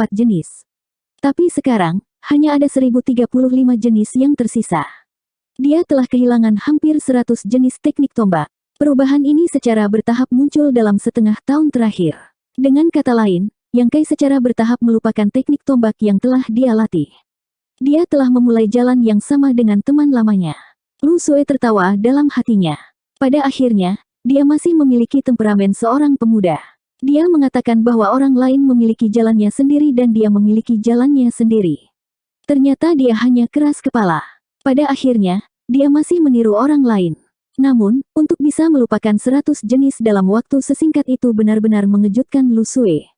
jenis. Tapi sekarang, hanya ada 1035 jenis yang tersisa. Dia telah kehilangan hampir 100 jenis teknik tombak. Perubahan ini secara bertahap muncul dalam setengah tahun terakhir. Dengan kata lain, Yang Kai secara bertahap melupakan teknik tombak yang telah dia latih. Dia telah memulai jalan yang sama dengan teman lamanya. Lu Sue tertawa dalam hatinya. Pada akhirnya, dia masih memiliki temperamen seorang pemuda. Dia mengatakan bahwa orang lain memiliki jalannya sendiri dan dia memiliki jalannya sendiri. Ternyata dia hanya keras kepala. Pada akhirnya, dia masih meniru orang lain. Namun, untuk bisa melupakan 100 jenis dalam waktu sesingkat itu benar-benar mengejutkan Lu Sue.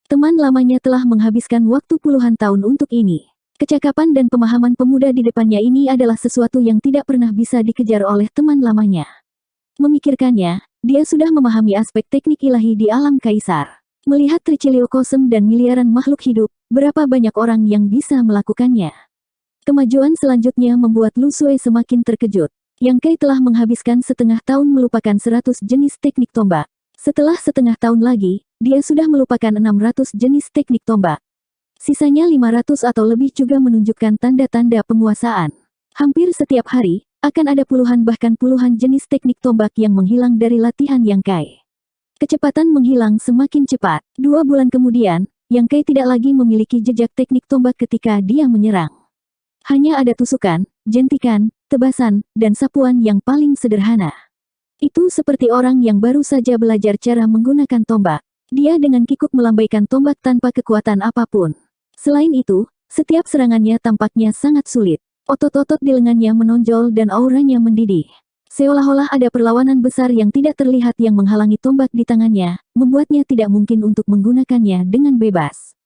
Teman lamanya telah menghabiskan waktu puluhan tahun untuk ini. Kecakapan dan pemahaman pemuda di depannya ini adalah sesuatu yang tidak pernah bisa dikejar oleh teman lamanya. Memikirkannya, dia sudah memahami aspek teknik ilahi di alam kaisar. Melihat tricilio kosem dan miliaran makhluk hidup, berapa banyak orang yang bisa melakukannya. Kemajuan selanjutnya membuat Lu Sue semakin terkejut. Yang Kai telah menghabiskan setengah tahun melupakan 100 jenis teknik tombak. Setelah setengah tahun lagi, dia sudah melupakan 600 jenis teknik tombak. Sisanya 500 atau lebih juga menunjukkan tanda-tanda penguasaan. Hampir setiap hari, akan ada puluhan bahkan puluhan jenis teknik tombak yang menghilang dari latihan Yang Kai. Kecepatan menghilang semakin cepat. 2 bulan kemudian, Yang Kai tidak lagi memiliki jejak teknik tombak ketika dia menyerang. Hanya ada tusukan, jentikan, tebasan, dan sapuan yang paling sederhana. Itu seperti orang yang baru saja belajar cara menggunakan tombak. Dia dengan kikuk melambaikan tombak tanpa kekuatan apapun. Selain itu, setiap serangannya tampaknya sangat sulit. Otot-otot di lengannya menonjol dan auranya mendidih. Seolah-olah ada perlawanan besar yang tidak terlihat yang menghalangi tombak di tangannya, membuatnya tidak mungkin untuk menggunakannya dengan bebas.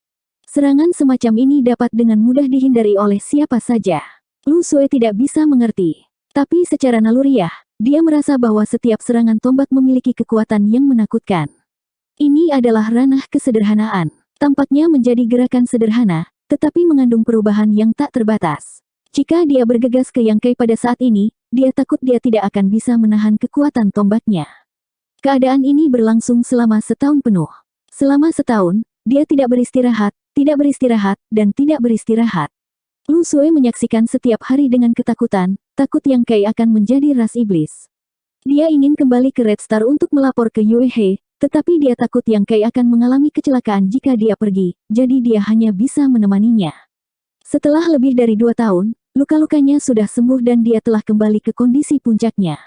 Serangan semacam ini dapat dengan mudah dihindari oleh siapa saja. Lu Sue tidak bisa mengerti. Tapi secara naluriah, dia merasa bahwa setiap serangan tombak memiliki kekuatan yang menakutkan. Ini adalah ranah kesederhanaan. Tampaknya menjadi gerakan sederhana, tetapi mengandung perubahan yang tak terbatas. Jika dia bergegas ke Yang Kai pada saat ini, dia takut dia tidak akan bisa menahan kekuatan tombaknya. Keadaan ini berlangsung selama setahun penuh. Selama setahun, dia tidak beristirahat, dan tidak beristirahat. Lu Sue menyaksikan setiap hari dengan ketakutan, takut Yang Kai akan menjadi ras iblis. Dia ingin kembali ke Red Star untuk melapor ke Yue He, tetapi dia takut Yang Kai akan mengalami kecelakaan jika dia pergi, jadi dia hanya bisa menemaninya. Setelah lebih dari 2 tahun, luka-lukanya sudah sembuh dan dia telah kembali ke kondisi puncaknya.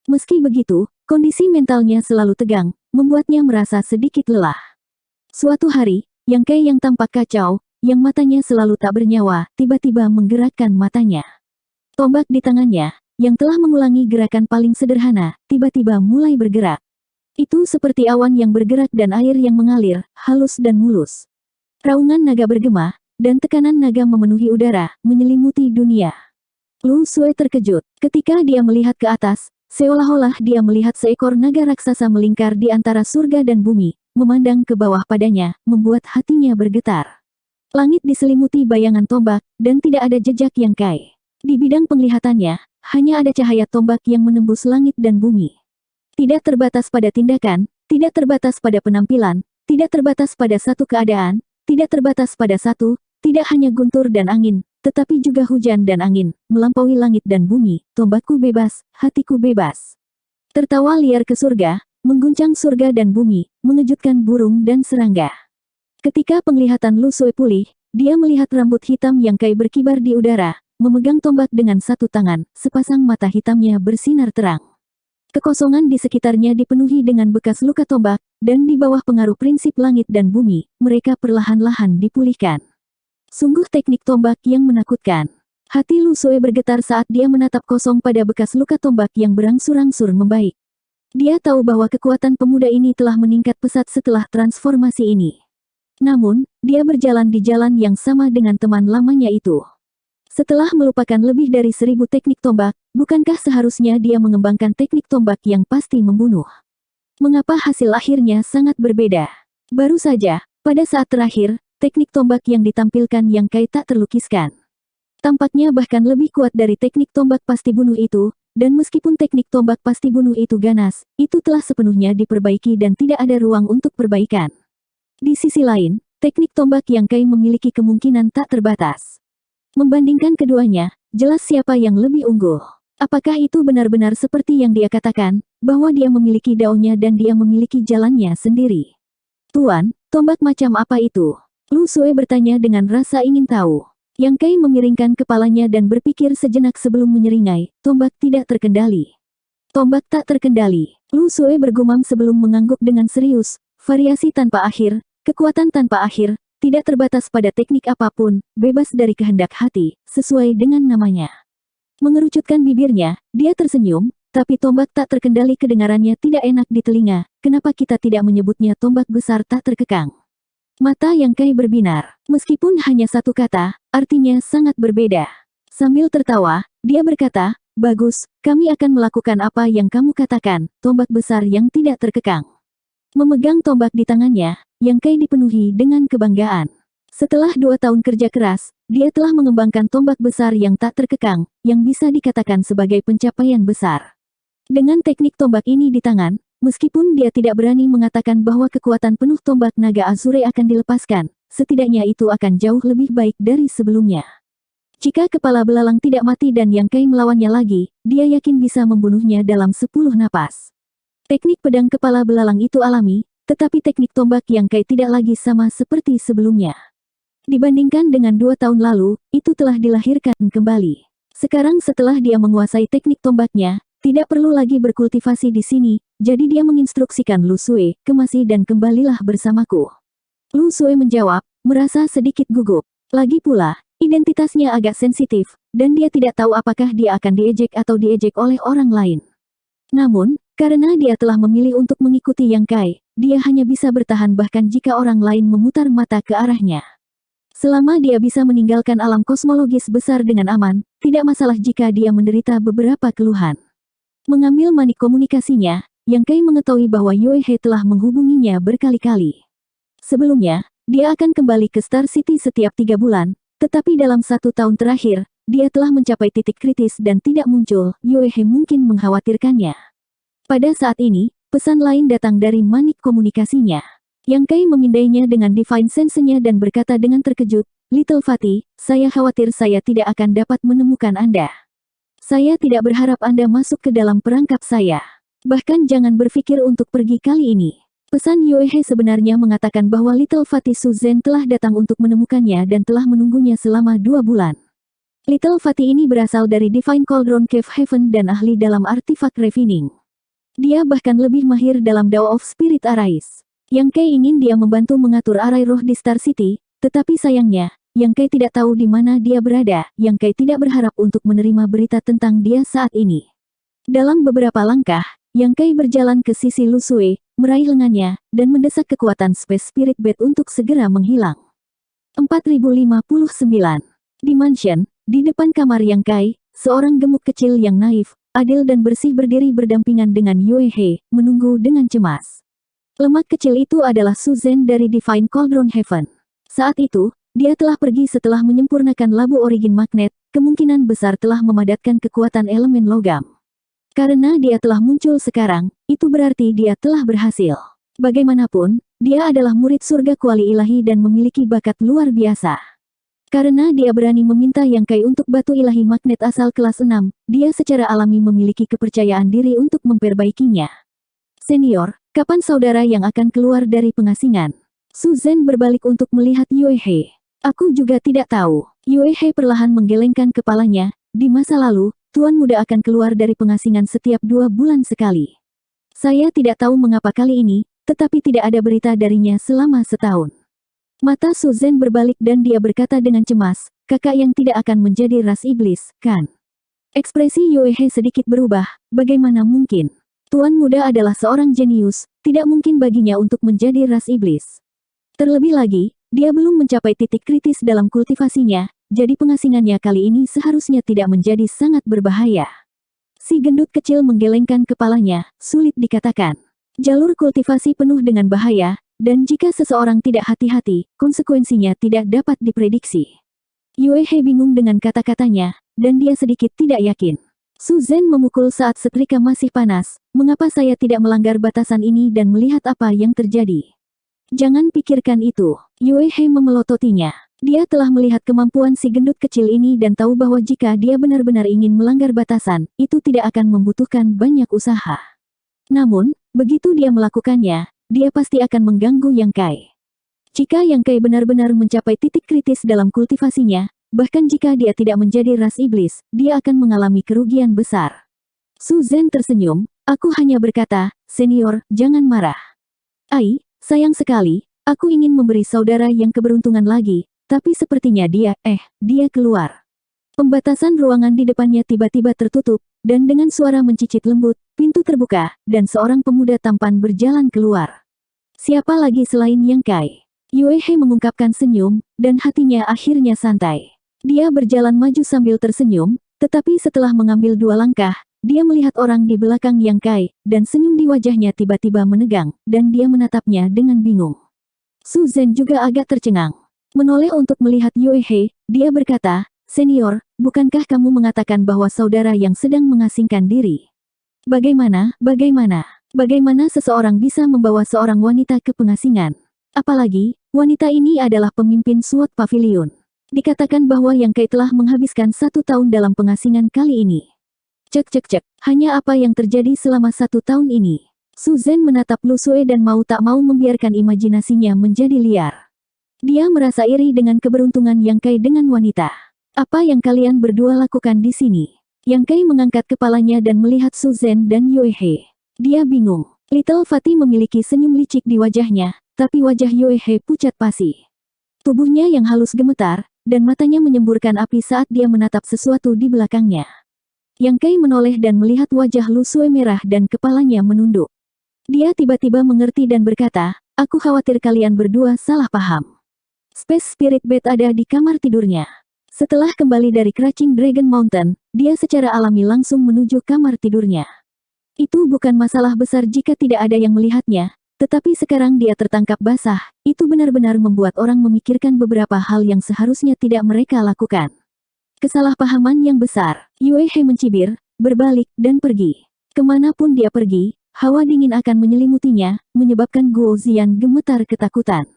Meski begitu, kondisi mentalnya selalu tegang, membuatnya merasa sedikit lelah. Suatu hari, Yang Kai yang tampak kacau, yang matanya selalu tak bernyawa, tiba-tiba menggerakkan matanya. Tombak di tangannya, yang telah mengulangi gerakan paling sederhana, tiba-tiba mulai bergerak. Itu seperti awan yang bergerak dan air yang mengalir, halus dan mulus. Raungan naga bergema, dan tekanan naga memenuhi udara, menyelimuti dunia. Lu Sue terkejut. Ketika dia melihat ke atas, seolah-olah dia melihat seekor naga raksasa melingkar di antara surga dan bumi, memandang ke bawah padanya, membuat hatinya bergetar. Langit diselimuti bayangan tombak, dan tidak ada jejak Yang Kai. Di bidang penglihatannya, hanya ada cahaya tombak yang menembus langit dan bumi. Tidak terbatas pada tindakan, tidak terbatas pada penampilan, tidak terbatas pada satu keadaan, tidak terbatas pada satu, tidak hanya guntur dan angin, tetapi juga hujan dan angin, melampaui langit dan bumi, tombakku bebas, hatiku bebas. Tertawa liar ke surga, mengguncang surga dan bumi, mengejutkan burung dan serangga. Ketika penglihatan Lu Sue pulih, dia melihat rambut hitam Yang Kai berkibar di udara, memegang tombak dengan satu tangan, sepasang mata hitamnya bersinar terang. Kekosongan di sekitarnya dipenuhi dengan bekas luka tombak, dan di bawah pengaruh prinsip langit dan bumi, mereka perlahan-lahan dipulihkan. Sungguh teknik tombak yang menakutkan. Hati Lu Sue bergetar saat dia menatap kosong pada bekas luka tombak yang berangsur-angsur membaik. Dia tahu bahwa kekuatan pemuda ini telah meningkat pesat setelah transformasi ini. Namun, dia berjalan di jalan yang sama dengan teman lamanya itu. Setelah melupakan lebih dari 1000 teknik tombak, bukankah seharusnya dia mengembangkan teknik tombak yang pasti membunuh? Mengapa hasil akhirnya sangat berbeda? Baru saja, pada saat terakhir, teknik tombak yang ditampilkan Yang Kai tak terlukiskan. Tampaknya bahkan lebih kuat dari teknik tombak pasti bunuh itu, dan meskipun teknik tombak pasti bunuh itu ganas, itu telah sepenuhnya diperbaiki dan tidak ada ruang untuk perbaikan. Di sisi lain, teknik tombak Yang Kai memiliki kemungkinan tak terbatas. Membandingkan keduanya, jelas siapa yang lebih unggul. Apakah itu benar-benar seperti yang dia katakan, bahwa dia memiliki daunnya dan dia memiliki jalannya sendiri? Tuan, tombak macam apa itu? Lu Sue bertanya dengan rasa ingin tahu. Yang Kai memiringkan kepalanya dan berpikir sejenak sebelum menyeringai, tombak tidak terkendali. Tombak tak terkendali. Lu Sue bergumam sebelum mengangguk dengan serius, variasi tanpa akhir, kekuatan tanpa akhir, tidak terbatas pada teknik apapun, bebas dari kehendak hati, sesuai dengan namanya. Mengerucutkan bibirnya, dia tersenyum, tapi tombak tak terkendali kedengarannya tidak enak di telinga, kenapa kita tidak menyebutnya tombak besar tak terkekang? Mata Yang Kai berbinar, meskipun hanya satu kata, artinya sangat berbeda. Sambil tertawa, dia berkata, bagus, kami akan melakukan apa yang kamu katakan, tombak besar yang tidak terkekang. Memegang tombak di tangannya, Yang Kai dipenuhi dengan kebanggaan. Setelah 2 tahun kerja keras, dia telah mengembangkan tombak besar yang tak terkekang, yang bisa dikatakan sebagai pencapaian besar. Dengan teknik tombak ini di tangan, meskipun dia tidak berani mengatakan bahwa kekuatan penuh tombak naga Azure akan dilepaskan, setidaknya itu akan jauh lebih baik dari sebelumnya. Jika kepala belalang tidak mati dan Yang Kai melawannya lagi, dia yakin bisa membunuhnya dalam 10 napas. Teknik pedang kepala belalang itu alami, tetapi teknik tombak Yang Kai tidak lagi sama seperti sebelumnya. Dibandingkan dengan 2 tahun lalu, itu telah dilahirkan kembali. Sekarang setelah dia menguasai teknik tombaknya, tidak perlu lagi berkultivasi di sini, jadi dia menginstruksikan Lu Sue, kemasi dan kembalilah bersamaku. Lu Sue menjawab, merasa sedikit gugup. Lagi pula, identitasnya agak sensitif, dan dia tidak tahu apakah dia akan diejek atau diejek oleh orang lain. Namun, karena dia telah memilih untuk mengikuti Yang Kai, dia hanya bisa bertahan bahkan jika orang lain memutar mata ke arahnya. Selama dia bisa meninggalkan alam kosmologis besar dengan aman, tidak masalah jika dia menderita beberapa keluhan. Mengambil manik komunikasinya, Yang Kai mengetahui bahwa Yue He telah menghubunginya berkali-kali. Sebelumnya, dia akan kembali ke Star City setiap 3 bulan, tetapi dalam 1 tahun terakhir, dia telah mencapai titik kritis dan tidak muncul, Yue He mungkin mengkhawatirkannya. Pada saat ini, pesan lain datang dari manik komunikasinya. Yang Kai memindainya dengan Divine Sense-nya dan berkata dengan terkejut, Little Fatty, saya khawatir saya tidak akan dapat menemukan Anda. Saya tidak berharap Anda masuk ke dalam perangkap saya. Bahkan jangan berpikir untuk pergi kali ini. Pesan Yue He sebenarnya mengatakan bahwa Little Fatty Suzhen telah datang untuk menemukannya dan telah menunggunya selama 2 bulan. Little Fatty ini berasal dari Divine Cauldron Cave Heaven dan ahli dalam artifak refining. Dia bahkan lebih mahir dalam Dao of Spirit Arise. Yang Kai ingin dia membantu mengatur arai roh di Star City, tetapi sayangnya, Yang Kai tidak tahu di mana dia berada. Yang Kai tidak berharap untuk menerima berita tentang dia saat ini. Dalam beberapa langkah, Yang Kai berjalan ke sisi Lu Sue, meraih lengannya, dan mendesak kekuatan Space Spirit Bed untuk segera menghilang. 4059. Dimension, di depan kamar Yang Kai, seorang gemuk kecil yang naif, adil dan bersih berdiri berdampingan dengan Yue He, menunggu dengan cemas. Lemak kecil itu adalah Suzhen dari Divine Cauldron Heaven. Saat itu, dia telah pergi setelah menyempurnakan labu origin magnet, kemungkinan besar telah memadatkan kekuatan elemen logam. Karena dia telah muncul sekarang, itu berarti dia telah berhasil. Bagaimanapun, dia adalah murid surga kuali ilahi dan memiliki bakat luar biasa. Karena dia berani meminta Yang Kai untuk batu ilahi magnet asal kelas 6, dia secara alami memiliki kepercayaan diri untuk memperbaikinya. Senior, kapan saudara yang akan keluar dari pengasingan? Suzhen berbalik untuk melihat Yue He. Aku juga tidak tahu. Yue He perlahan menggelengkan kepalanya. Di masa lalu, Tuan Muda akan keluar dari pengasingan setiap 2 bulan sekali. Saya tidak tahu mengapa kali ini, tetapi tidak ada berita darinya selama setahun. Mata Suzhen berbalik dan dia berkata dengan cemas, kakak yang tidak akan menjadi ras iblis, kan? Ekspresi Yue He sedikit berubah, bagaimana mungkin? Tuan Muda adalah seorang jenius, tidak mungkin baginya untuk menjadi ras iblis. Terlebih lagi, dia belum mencapai titik kritis dalam kultivasinya, jadi pengasingannya kali ini seharusnya tidak menjadi sangat berbahaya. Si gendut kecil menggelengkan kepalanya, sulit dikatakan. Jalur kultivasi penuh dengan bahaya, dan jika seseorang tidak hati-hati, konsekuensinya tidak dapat diprediksi. Yue He bingung dengan kata-katanya, dan dia sedikit tidak yakin. Suzhen memukul saat setrika masih panas, mengapa saya tidak melanggar batasan ini dan melihat apa yang terjadi? Jangan pikirkan itu. Yue He memelototinya. Dia telah melihat kemampuan si gendut kecil ini dan tahu bahwa jika dia benar-benar ingin melanggar batasan, itu tidak akan membutuhkan banyak usaha. Namun, begitu dia melakukannya, dia pasti akan mengganggu Yang Kai. Jika Yang Kai benar-benar mencapai titik kritis dalam kultivasinya, bahkan jika dia tidak menjadi ras iblis, dia akan mengalami kerugian besar. Su Zhen tersenyum, aku hanya berkata, senior, jangan marah. Ai, sayang sekali, aku ingin memberi saudara yang keberuntungan lagi, tapi sepertinya dia keluar. Pembatasan ruangan di depannya tiba-tiba tertutup, dan dengan suara mencicit lembut, pintu terbuka, dan seorang pemuda tampan berjalan keluar. Siapa lagi selain Yang Kai? Yue He mengungkapkan senyum, dan hatinya akhirnya santai. Dia berjalan maju sambil tersenyum, tetapi setelah mengambil 2 langkah, dia melihat orang di belakang Yang Kai, dan senyum di wajahnya tiba-tiba menegang, dan dia menatapnya dengan bingung. Su Zhen juga agak tercengang. Menoleh untuk melihat Yue He, dia berkata, senior, bukankah kamu mengatakan bahwa saudara yang sedang mengasingkan diri? Bagaimana seseorang bisa membawa seorang wanita ke pengasingan? Apalagi, wanita ini adalah pemimpin SWOT Pavilion. Dikatakan bahwa Yang Kai telah menghabiskan 1 tahun dalam pengasingan kali ini. Cek, hanya apa yang terjadi selama 1 tahun ini? Su Zhen menatap Lu Sue dan mau tak mau membiarkan imajinasinya menjadi liar. Dia merasa iri dengan keberuntungan Yang Kai dengan wanita. Apa yang kalian berdua lakukan di sini? Yang Kai mengangkat kepalanya dan melihat Su Zhen dan Yue He. Dia bingung. Little Fatty memiliki senyum licik di wajahnya, tapi wajah Yue He pucat pasi. Tubuhnya yang halus gemetar, dan matanya menyemburkan api saat dia menatap sesuatu di belakangnya. Yang Kai menoleh dan melihat wajah Lu Sue merah dan kepalanya menunduk. Dia tiba-tiba mengerti dan berkata, aku khawatir kalian berdua salah paham. Space Spirit Bed ada di kamar tidurnya. Setelah kembali dari Crouching Dragon Mountain, dia secara alami langsung menuju kamar tidurnya. Itu bukan masalah besar jika tidak ada yang melihatnya, tetapi sekarang dia tertangkap basah, itu benar-benar membuat orang memikirkan beberapa hal yang seharusnya tidak mereka lakukan. Kesalahpahaman yang besar. Yue He mencibir, berbalik, dan pergi. Kemanapun dia pergi, hawa dingin akan menyelimutinya, menyebabkan Guo Ziyan gemetar ketakutan.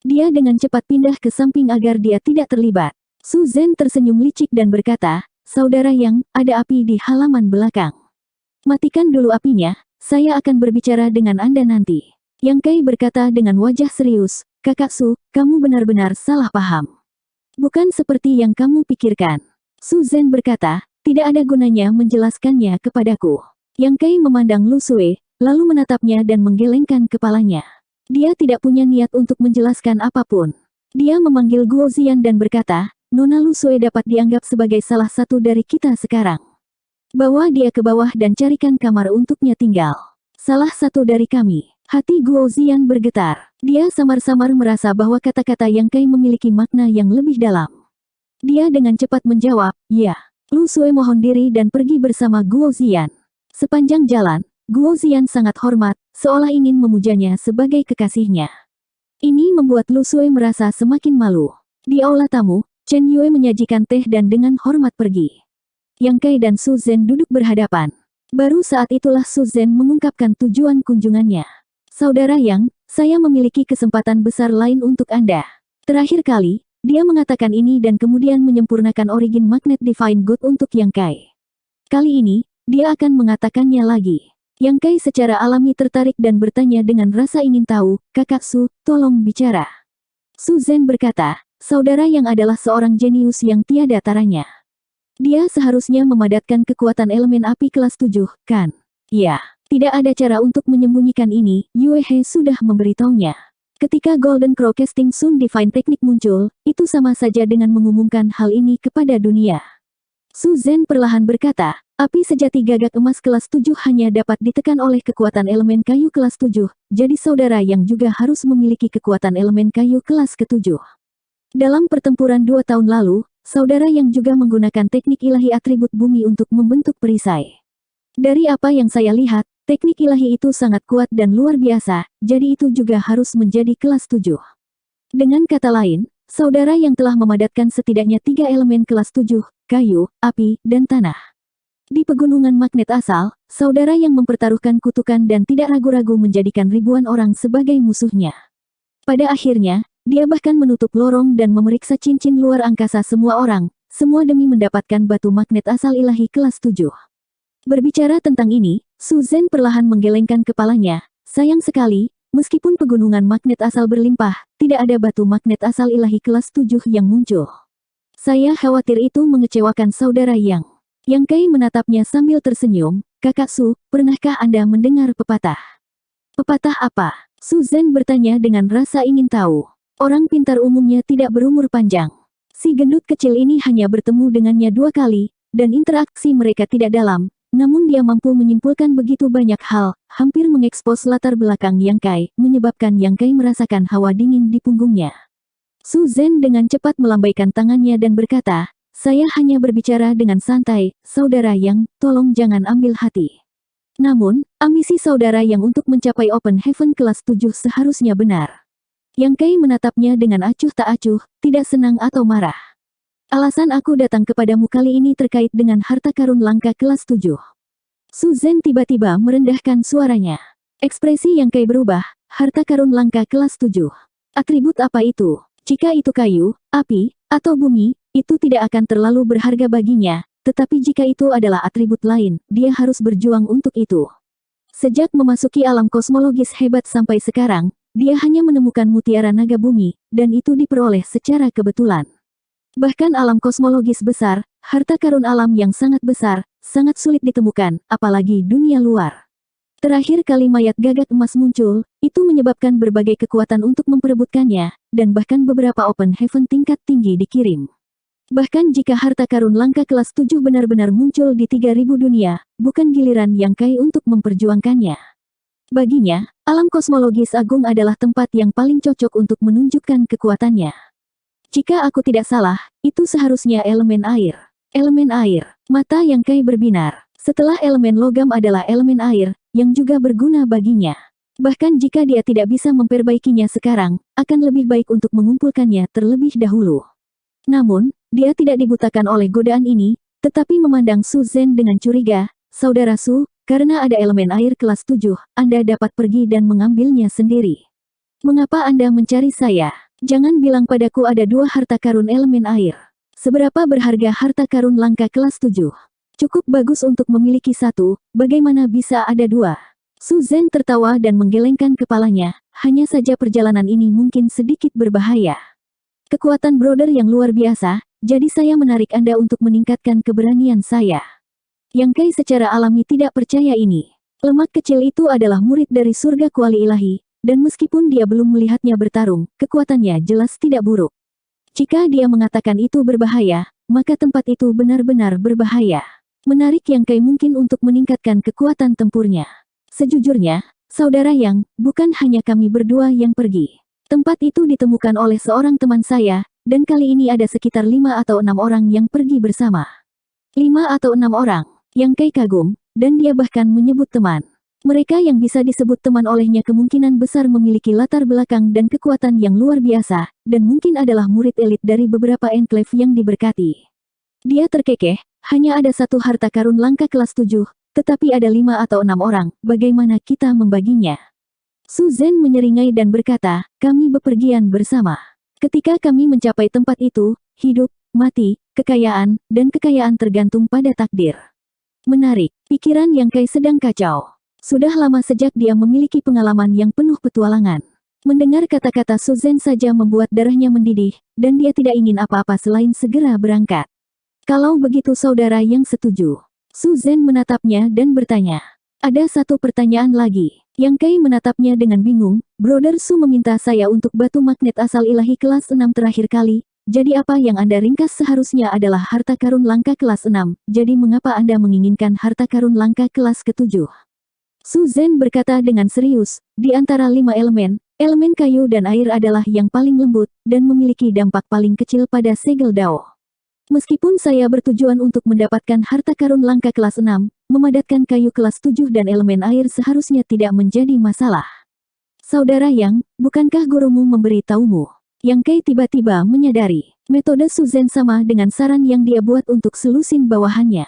Dia dengan cepat pindah ke samping agar dia tidak terlibat. Su Zhen tersenyum licik dan berkata, saudara Yang, ada api di halaman belakang. Matikan dulu apinya, saya akan berbicara dengan Anda nanti. Yang Kai berkata dengan wajah serius, Kakak Su, kamu benar-benar salah paham. Bukan seperti yang kamu pikirkan. Su Zhen berkata, tidak ada gunanya menjelaskannya kepadaku. Yang Kai memandang Lu Sue, lalu menatapnya dan menggelengkan kepalanya. Dia tidak punya niat untuk menjelaskan apapun. Dia memanggil Guo Ziyan dan berkata, Nona Lu Sue dapat dianggap sebagai salah satu dari kita sekarang. Bawa dia ke bawah dan carikan kamar untuknya tinggal. Salah satu dari kami. Hati Guo Ziyan bergetar. Dia samar-samar merasa bahwa kata-kata Yang Kai memiliki makna yang lebih dalam. Dia dengan cepat menjawab, ya. Lu Sue mohon diri dan pergi bersama Guo Ziyan. Sepanjang jalan, Guo Ziyan sangat hormat, seolah ingin memujanya sebagai kekasihnya. Ini membuat Lu Sue merasa semakin malu. Di aula tamu, Chen Yue menyajikan teh dan dengan hormat pergi. Yang Kai dan Su Zhen duduk berhadapan. Baru saat itulah Su Zhen mengungkapkan tujuan kunjungannya. Saudara Yang, saya memiliki kesempatan besar lain untuk Anda. Terakhir kali, dia mengatakan ini dan kemudian menyempurnakan origin magnet Divine God untuk Yang Kai. Kali ini, dia akan mengatakannya lagi. Yang Kai secara alami tertarik dan bertanya dengan rasa ingin tahu, Kakak Su, tolong bicara. Su Zhen berkata, saudara Yang adalah seorang jenius yang tiada taranya. Dia seharusnya memadatkan kekuatan elemen api kelas 7, kan? Ya, tidak ada cara untuk menyembunyikan ini, Yue He sudah memberitahunya. Ketika Golden Crow Casting Sun Divine Technique muncul, itu sama saja dengan mengumumkan hal ini kepada dunia. Su Zhen perlahan berkata, api sejati gagak emas kelas 7 hanya dapat ditekan oleh kekuatan elemen kayu kelas 7, jadi saudara Yang juga harus memiliki kekuatan elemen kayu kelas ke-7. Dalam pertempuran 2 tahun lalu, saudara Yang juga menggunakan teknik ilahi atribut bumi untuk membentuk perisai. Dari apa yang saya lihat, teknik ilahi itu sangat kuat dan luar biasa, jadi itu juga harus menjadi kelas 7. Dengan kata lain, saudara Yang telah memadatkan setidaknya 3 elemen kelas 7, kayu, api, dan tanah. Di pegunungan magnet asal, saudara Yang mempertaruhkan kutukan dan tidak ragu-ragu menjadikan ribuan orang sebagai musuhnya. Pada akhirnya, dia bahkan menutup lorong dan memeriksa cincin luar angkasa semua orang, semua demi mendapatkan batu magnet asal ilahi kelas 7. Berbicara tentang ini, Su Zhen perlahan menggelengkan kepalanya. Sayang sekali, meskipun pegunungan magnet asal berlimpah, tidak ada batu magnet asal ilahi kelas 7 yang muncul. Saya khawatir itu mengecewakan saudara Yang. Yang Kai menatapnya sambil tersenyum. Kakak Su, pernahkah Anda mendengar pepatah? Pepatah apa? Su Zhen bertanya dengan rasa ingin tahu. Orang pintar umumnya tidak berumur panjang. Si gendut kecil ini hanya bertemu dengannya 2 kali, dan interaksi mereka tidak dalam. Namun dia mampu menyimpulkan begitu banyak hal, hampir mengekspos latar belakang Yang Kai, menyebabkan Yang Kai merasakan hawa dingin di punggungnya. Su Zhen dengan cepat melambaikan tangannya dan berkata, saya hanya berbicara dengan santai, saudara Yang, tolong jangan ambil hati. Namun, ambisi saudara Yang untuk mencapai Open Heaven kelas 7 seharusnya benar. Yang Kai menatapnya dengan acuh tak acuh, tidak senang atau marah. Alasan aku datang kepadamu kali ini terkait dengan harta karun langka kelas 7. Su Zhen tiba-tiba merendahkan suaranya. Ekspresi Yang Kai berubah, harta karun langka kelas 7. Atribut apa itu? Jika itu kayu, api, atau bumi, itu tidak akan terlalu berharga baginya, tetapi jika itu adalah atribut lain, dia harus berjuang untuk itu. Sejak memasuki alam kosmologis hebat sampai sekarang, dia hanya menemukan mutiara naga bumi, dan itu diperoleh secara kebetulan. Bahkan alam kosmologis besar, harta karun alam yang sangat besar, sangat sulit ditemukan, apalagi dunia luar. Terakhir kali mayat gagak emas muncul, itu menyebabkan berbagai kekuatan untuk memperebutkannya, dan bahkan beberapa Open Heaven tingkat tinggi dikirim. Bahkan jika harta karun langka kelas 7 benar-benar muncul di 3000 dunia, bukan giliran Yang Kai untuk memperjuangkannya. Baginya, alam kosmologis agung adalah tempat yang paling cocok untuk menunjukkan kekuatannya. Jika aku tidak salah, itu seharusnya elemen air. Elemen air. Mata Yang Kai berbinar. Setelah elemen logam adalah elemen air, yang juga berguna baginya. Bahkan jika dia tidak bisa memperbaikinya sekarang, akan lebih baik untuk mengumpulkannya terlebih dahulu. Namun, dia tidak dibutakan oleh godaan ini, tetapi memandang Su Zhen dengan curiga. Saudara Su, karena ada elemen air kelas 7, Anda dapat pergi dan mengambilnya sendiri. Mengapa Anda mencari saya? Jangan bilang padaku ada 2 harta karun elemen air. Seberapa berharga harta karun langka kelas 7? Cukup bagus untuk memiliki 1, bagaimana bisa ada 2? Su Zhen tertawa dan menggelengkan kepalanya, hanya saja perjalanan ini mungkin sedikit berbahaya. Kekuatan brother yang luar biasa, jadi saya menarik Anda untuk meningkatkan keberanian saya. Yang Kai secara alami tidak percaya ini. Lemak kecil itu adalah murid dari surga kuali ilahi. Dan meskipun dia belum melihatnya bertarung, kekuatannya jelas tidak buruk. Jika dia mengatakan itu berbahaya, maka tempat itu benar-benar berbahaya. Menarik Yang Kai mungkin untuk meningkatkan kekuatan tempurnya. Sejujurnya, saudara Yang, bukan hanya kami berdua yang pergi. Tempat itu ditemukan oleh seorang teman saya, dan kali ini ada sekitar 5 atau 6 orang yang pergi bersama. 5 atau 6 orang. Yang Kai kagum, dan dia bahkan menyebut teman. Mereka yang bisa disebut teman olehnya kemungkinan besar memiliki latar belakang dan kekuatan yang luar biasa, dan mungkin adalah murid elit dari beberapa enklave yang diberkati. Dia terkekeh, hanya ada 1 harta karun langka kelas 7, tetapi ada 5 atau 6 orang, bagaimana kita membaginya? Su Zhen menyeringai dan berkata, kami bepergian bersama. Ketika kami mencapai tempat itu, hidup, mati, kekayaan, dan kekayaan tergantung pada takdir. Menarik, pikiran Yang Kai sedang kacau. Sudah lama sejak dia memiliki pengalaman yang penuh petualangan. Mendengar kata-kata Su Zhen saja membuat darahnya mendidih, dan dia tidak ingin apa-apa selain segera berangkat. Kalau begitu saudara Yang setuju. Su Zhen menatapnya dan bertanya. Ada 1 pertanyaan lagi. Yang Kai menatapnya dengan bingung. Brother Su meminta saya untuk batu magnet asal ilahi kelas 6 terakhir kali. Jadi apa yang Anda ringkas seharusnya adalah harta karun langka kelas 6. Jadi mengapa Anda menginginkan harta karun langka kelas ke-7? Su Zhen berkata dengan serius, di antara 5 elemen, elemen kayu dan air adalah yang paling lembut, dan memiliki dampak paling kecil pada segel Dao. Meskipun saya bertujuan untuk mendapatkan harta karun langka kelas 6, memadatkan kayu kelas 7 dan elemen air seharusnya tidak menjadi masalah. Saudara Yang, bukankah gurumu memberi taumu? Yang Kai tiba-tiba menyadari, metode Su Zhen sama dengan saran yang dia buat untuk selusin bawahannya.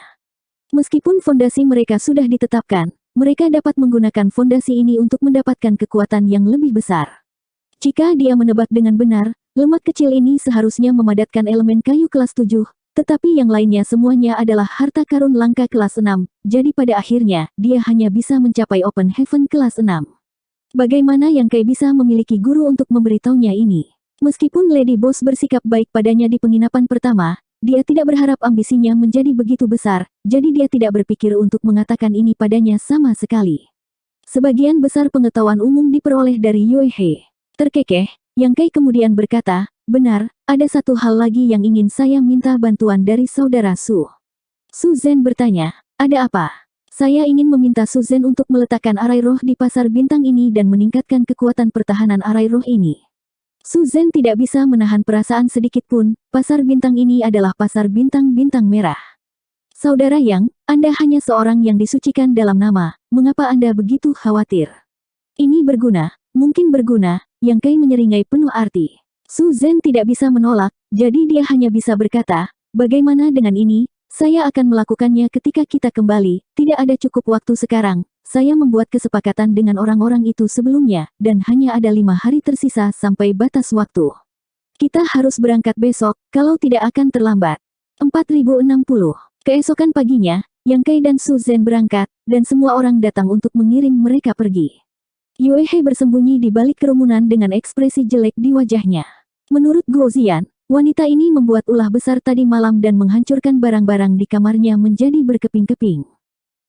Meskipun fondasi mereka sudah ditetapkan, mereka dapat menggunakan fondasi ini untuk mendapatkan kekuatan yang lebih besar. Jika dia menebak dengan benar, lemak kecil ini seharusnya memadatkan elemen kayu kelas 7, tetapi yang lainnya semuanya adalah harta karun langka kelas 6, jadi pada akhirnya, dia hanya bisa mencapai Open Heaven kelas 6. Bagaimana Yang Kai bisa memiliki guru untuk memberitahunya ini? Meskipun Lady Boss bersikap baik padanya di penginapan pertama, dia tidak berharap ambisinya menjadi begitu besar, jadi dia tidak berpikir untuk mengatakan ini padanya sama sekali. Sebagian besar pengetahuan umum diperoleh dari Yue He. Terkekeh, Yang Kai kemudian berkata, benar, ada satu hal lagi yang ingin saya minta bantuan dari saudara Su. Su Zhen bertanya, ada apa? Saya ingin meminta Su Zhen untuk meletakkan arai roh di pasar bintang ini dan meningkatkan kekuatan pertahanan arai roh ini. Su Zhen tidak bisa menahan perasaan sedikit pun, pasar bintang ini adalah pasar bintang-bintang merah. Saudara Yang, Anda hanya seorang yang disucikan dalam nama, mengapa Anda begitu khawatir? Ini berguna, mungkin berguna, Yang Kai menyeringai penuh arti. Su Zhen tidak bisa menolak, jadi dia hanya bisa berkata, bagaimana dengan ini, saya akan melakukannya ketika kita kembali, tidak ada cukup waktu sekarang. Saya membuat kesepakatan dengan orang-orang itu sebelumnya, dan hanya ada 5 hari tersisa sampai batas waktu. Kita harus berangkat besok, kalau tidak akan terlambat. 4060. Keesokan paginya, Yang Kai dan Su Zhen berangkat, dan semua orang datang untuk mengiring mereka pergi. Yue He bersembunyi di balik kerumunan dengan ekspresi jelek di wajahnya. Menurut Guo Ziyan, wanita ini membuat ulah besar tadi malam dan menghancurkan barang-barang di kamarnya menjadi berkeping-keping.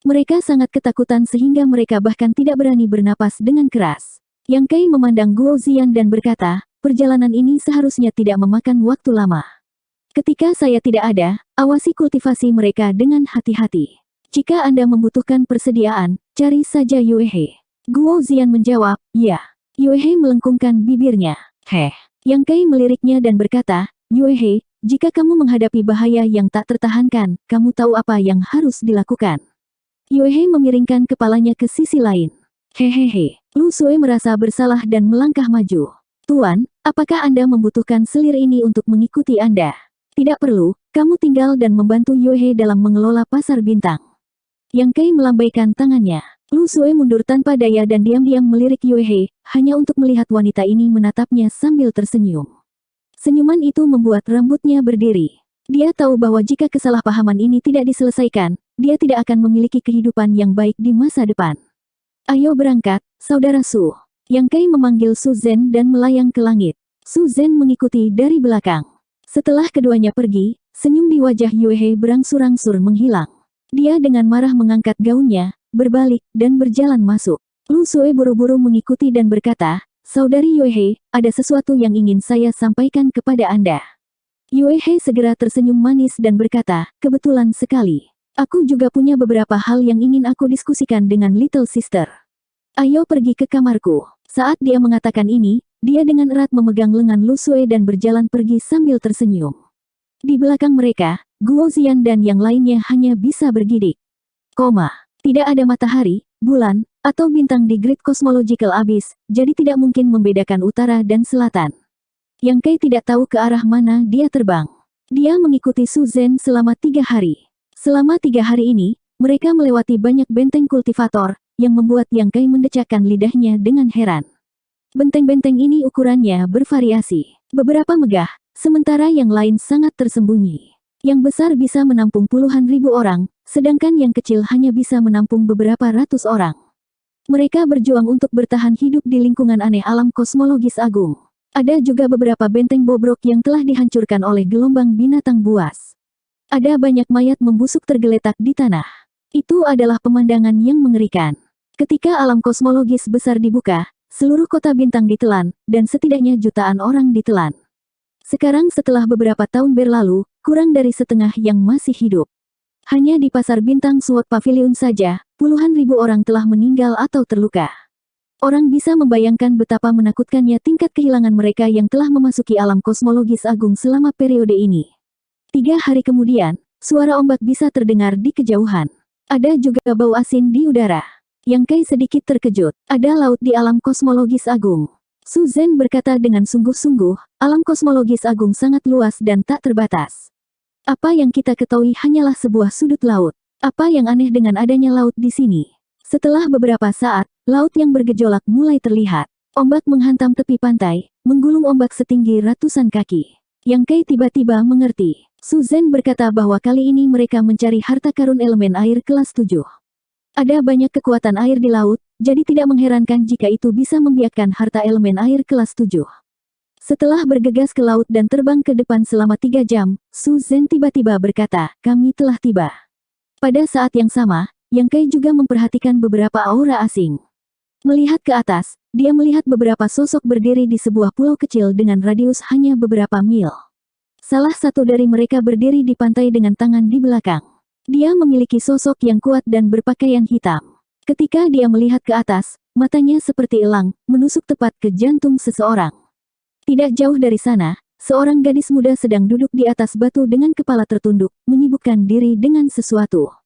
Mereka sangat ketakutan sehingga mereka bahkan tidak berani bernapas dengan keras. Yang Kai memandang Guo Ziyan dan berkata, perjalanan ini seharusnya tidak memakan waktu lama. Ketika saya tidak ada, awasi kultivasi mereka dengan hati-hati. Jika Anda membutuhkan persediaan, cari saja Yue He. Guo Ziyan menjawab, ya. Yue He melengkungkan bibirnya. Yang Kai meliriknya dan berkata, Yue He, jika kamu menghadapi bahaya yang tak tertahankan, kamu tahu apa yang harus dilakukan. Yue He memiringkan kepalanya ke sisi lain. Hehehe, Lu Sui merasa bersalah dan melangkah maju. Tuan, apakah Anda membutuhkan selir ini untuk mengikuti Anda? Tidak perlu, kamu tinggal dan membantu Yue He dalam mengelola pasar bintang. Yang Kai melambaikan tangannya. Lu Sui mundur tanpa daya dan diam-diam melirik Yue He, hanya untuk melihat wanita ini menatapnya sambil tersenyum. Senyuman itu membuat rambutnya berdiri. Dia tahu bahwa jika kesalahpahaman ini tidak diselesaikan, dia tidak akan memiliki kehidupan yang baik di masa depan. Ayo berangkat, saudara Su. Yang Kai memanggil Su Zhen dan melayang ke langit. Su Zhen mengikuti dari belakang. Setelah keduanya pergi, senyum di wajah Yue He berangsur-angsur menghilang. Dia dengan marah mengangkat gaunnya, berbalik, dan berjalan masuk. Lu Sui buru-buru mengikuti dan berkata, Saudari Yue He, ada sesuatu yang ingin saya sampaikan kepada Anda. Yue He segera tersenyum manis dan berkata, kebetulan sekali. Aku juga punya beberapa hal yang ingin aku diskusikan dengan Little Sister. Ayo pergi ke kamarku. Saat dia mengatakan ini, dia dengan erat memegang lengan Lu Sui dan berjalan pergi sambil tersenyum. Di belakang mereka, Guo Ziyan dan yang lainnya hanya bisa bergidik. Tidak ada matahari, bulan, atau bintang di Grid Cosmological Abyss, jadi tidak mungkin membedakan utara dan selatan. Yang Kai tidak tahu ke arah mana dia terbang. Dia mengikuti Su Zhen selama 3 hari. Selama 3 hari ini, mereka melewati banyak benteng kultivator, yang membuat Yang Kai mendecakkan lidahnya dengan heran. Benteng-benteng ini ukurannya bervariasi. Beberapa megah, sementara yang lain sangat tersembunyi. Yang besar bisa menampung puluhan ribu orang, sedangkan yang kecil hanya bisa menampung beberapa ratus orang. Mereka berjuang untuk bertahan hidup di lingkungan aneh alam kosmologis agung. Ada juga beberapa benteng bobrok yang telah dihancurkan oleh gelombang binatang buas. Ada banyak mayat membusuk tergeletak di tanah. Itu adalah pemandangan yang mengerikan. Ketika alam kosmologis besar dibuka, seluruh kota bintang ditelan, dan setidaknya jutaan orang ditelan. Sekarang setelah beberapa tahun berlalu, kurang dari setengah yang masih hidup. Hanya di pasar bintang Sword Pavilion saja, puluhan ribu orang telah meninggal atau terluka. Orang bisa membayangkan betapa menakutkannya tingkat kehilangan mereka yang telah memasuki alam kosmologis agung selama periode ini. 3 hari kemudian, suara ombak bisa terdengar di kejauhan. Ada juga bau asin di udara. Yang Kai sedikit terkejut, ada laut di alam kosmologis agung. Su Zhen berkata dengan sungguh-sungguh, alam kosmologis agung sangat luas dan tak terbatas. Apa yang kita ketahui hanyalah sebuah sudut laut. Apa yang aneh dengan adanya laut di sini? Setelah beberapa saat, laut yang bergejolak mulai terlihat. Ombak menghantam tepi pantai, menggulung ombak setinggi ratusan kaki. Yang Kai tiba-tiba mengerti. Su Zhen berkata bahwa kali ini mereka mencari harta karun elemen air kelas 7. Ada banyak kekuatan air di laut, jadi tidak mengherankan jika itu bisa membiakkan harta elemen air kelas 7. Setelah bergegas ke laut dan terbang ke depan selama 3 jam, Su Zhen tiba-tiba berkata, kami telah tiba. Pada saat yang sama, Yang Kai juga memperhatikan beberapa aura asing. Melihat ke atas, dia melihat beberapa sosok berdiri di sebuah pulau kecil dengan radius hanya beberapa mil. Salah satu dari mereka berdiri di pantai dengan tangan di belakang. Dia memiliki sosok yang kuat dan berpakaian hitam. Ketika dia melihat ke atas, matanya seperti elang, menusuk tepat ke jantung seseorang. Tidak jauh dari sana, seorang gadis muda sedang duduk di atas batu dengan kepala tertunduk, menyibukkan diri dengan sesuatu.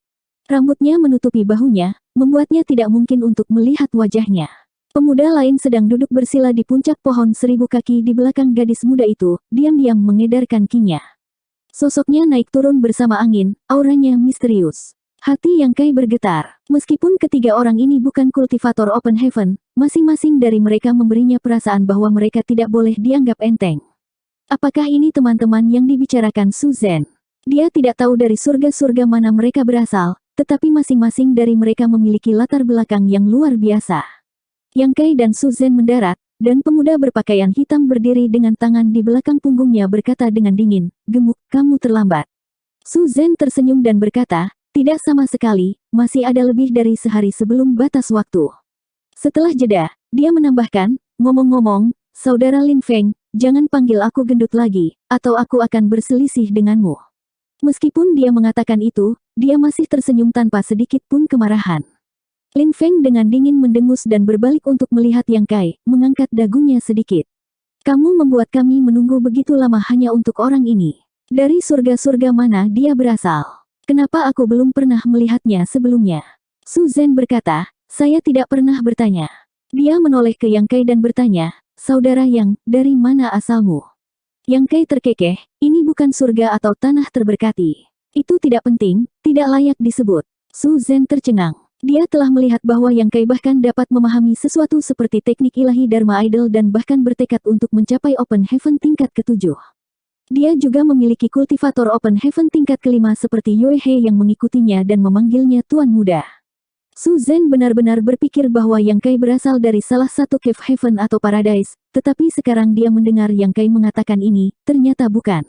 Rambutnya menutupi bahunya, membuatnya tidak mungkin untuk melihat wajahnya. Pemuda lain sedang duduk bersila di puncak pohon 1000 kaki di belakang gadis muda itu, diam-diam mengedarkan kinya. Sosoknya naik turun bersama angin, auranya misterius. Hati Yang Kai bergetar. Meskipun ketiga orang ini bukan kultivator Open Heaven, masing-masing dari mereka memberinya perasaan bahwa mereka tidak boleh dianggap enteng. Apakah ini teman-teman yang dibicarakan Su Zhen? Dia tidak tahu dari surga-surga mana mereka berasal, tetapi masing-masing dari mereka memiliki latar belakang yang luar biasa. Yang Kai dan Su Zhen mendarat, dan pemuda berpakaian hitam berdiri dengan tangan di belakang punggungnya berkata dengan dingin, gemuk, kamu terlambat. Su Zhen tersenyum dan berkata, tidak sama sekali, masih ada lebih dari sehari sebelum batas waktu. Setelah jeda, dia menambahkan, ngomong-ngomong, Saudara Lin Feng, jangan panggil aku gendut lagi, atau aku akan berselisih denganmu. Meskipun dia mengatakan itu, dia masih tersenyum tanpa sedikit pun kemarahan. Lin Feng dengan dingin mendengus dan berbalik untuk melihat Yang Kai, mengangkat dagunya sedikit. Kamu membuat kami menunggu begitu lama hanya untuk orang ini. Dari surga-surga mana dia berasal? Kenapa aku belum pernah melihatnya sebelumnya? Su Zhen berkata, saya tidak pernah bertanya. Dia menoleh ke Yang Kai dan bertanya, Saudara Yang, dari mana asalmu? Yang Kai terkekeh, ini bukan surga atau tanah terberkati. Itu tidak penting, tidak layak disebut. Su Zhen tercengang. Dia telah melihat bahwa Yang Kai bahkan dapat memahami sesuatu seperti teknik ilahi Dharma Idol dan bahkan bertekad untuk mencapai Open Heaven tingkat ke-7. Dia juga memiliki kultivator Open Heaven tingkat ke-5 seperti Yue He yang mengikutinya dan memanggilnya Tuan Muda. Su Zhen benar-benar berpikir bahwa Yang Kai berasal dari salah satu Cave Heaven atau Paradise, tetapi sekarang dia mendengar Yang Kai mengatakan ini, ternyata bukan.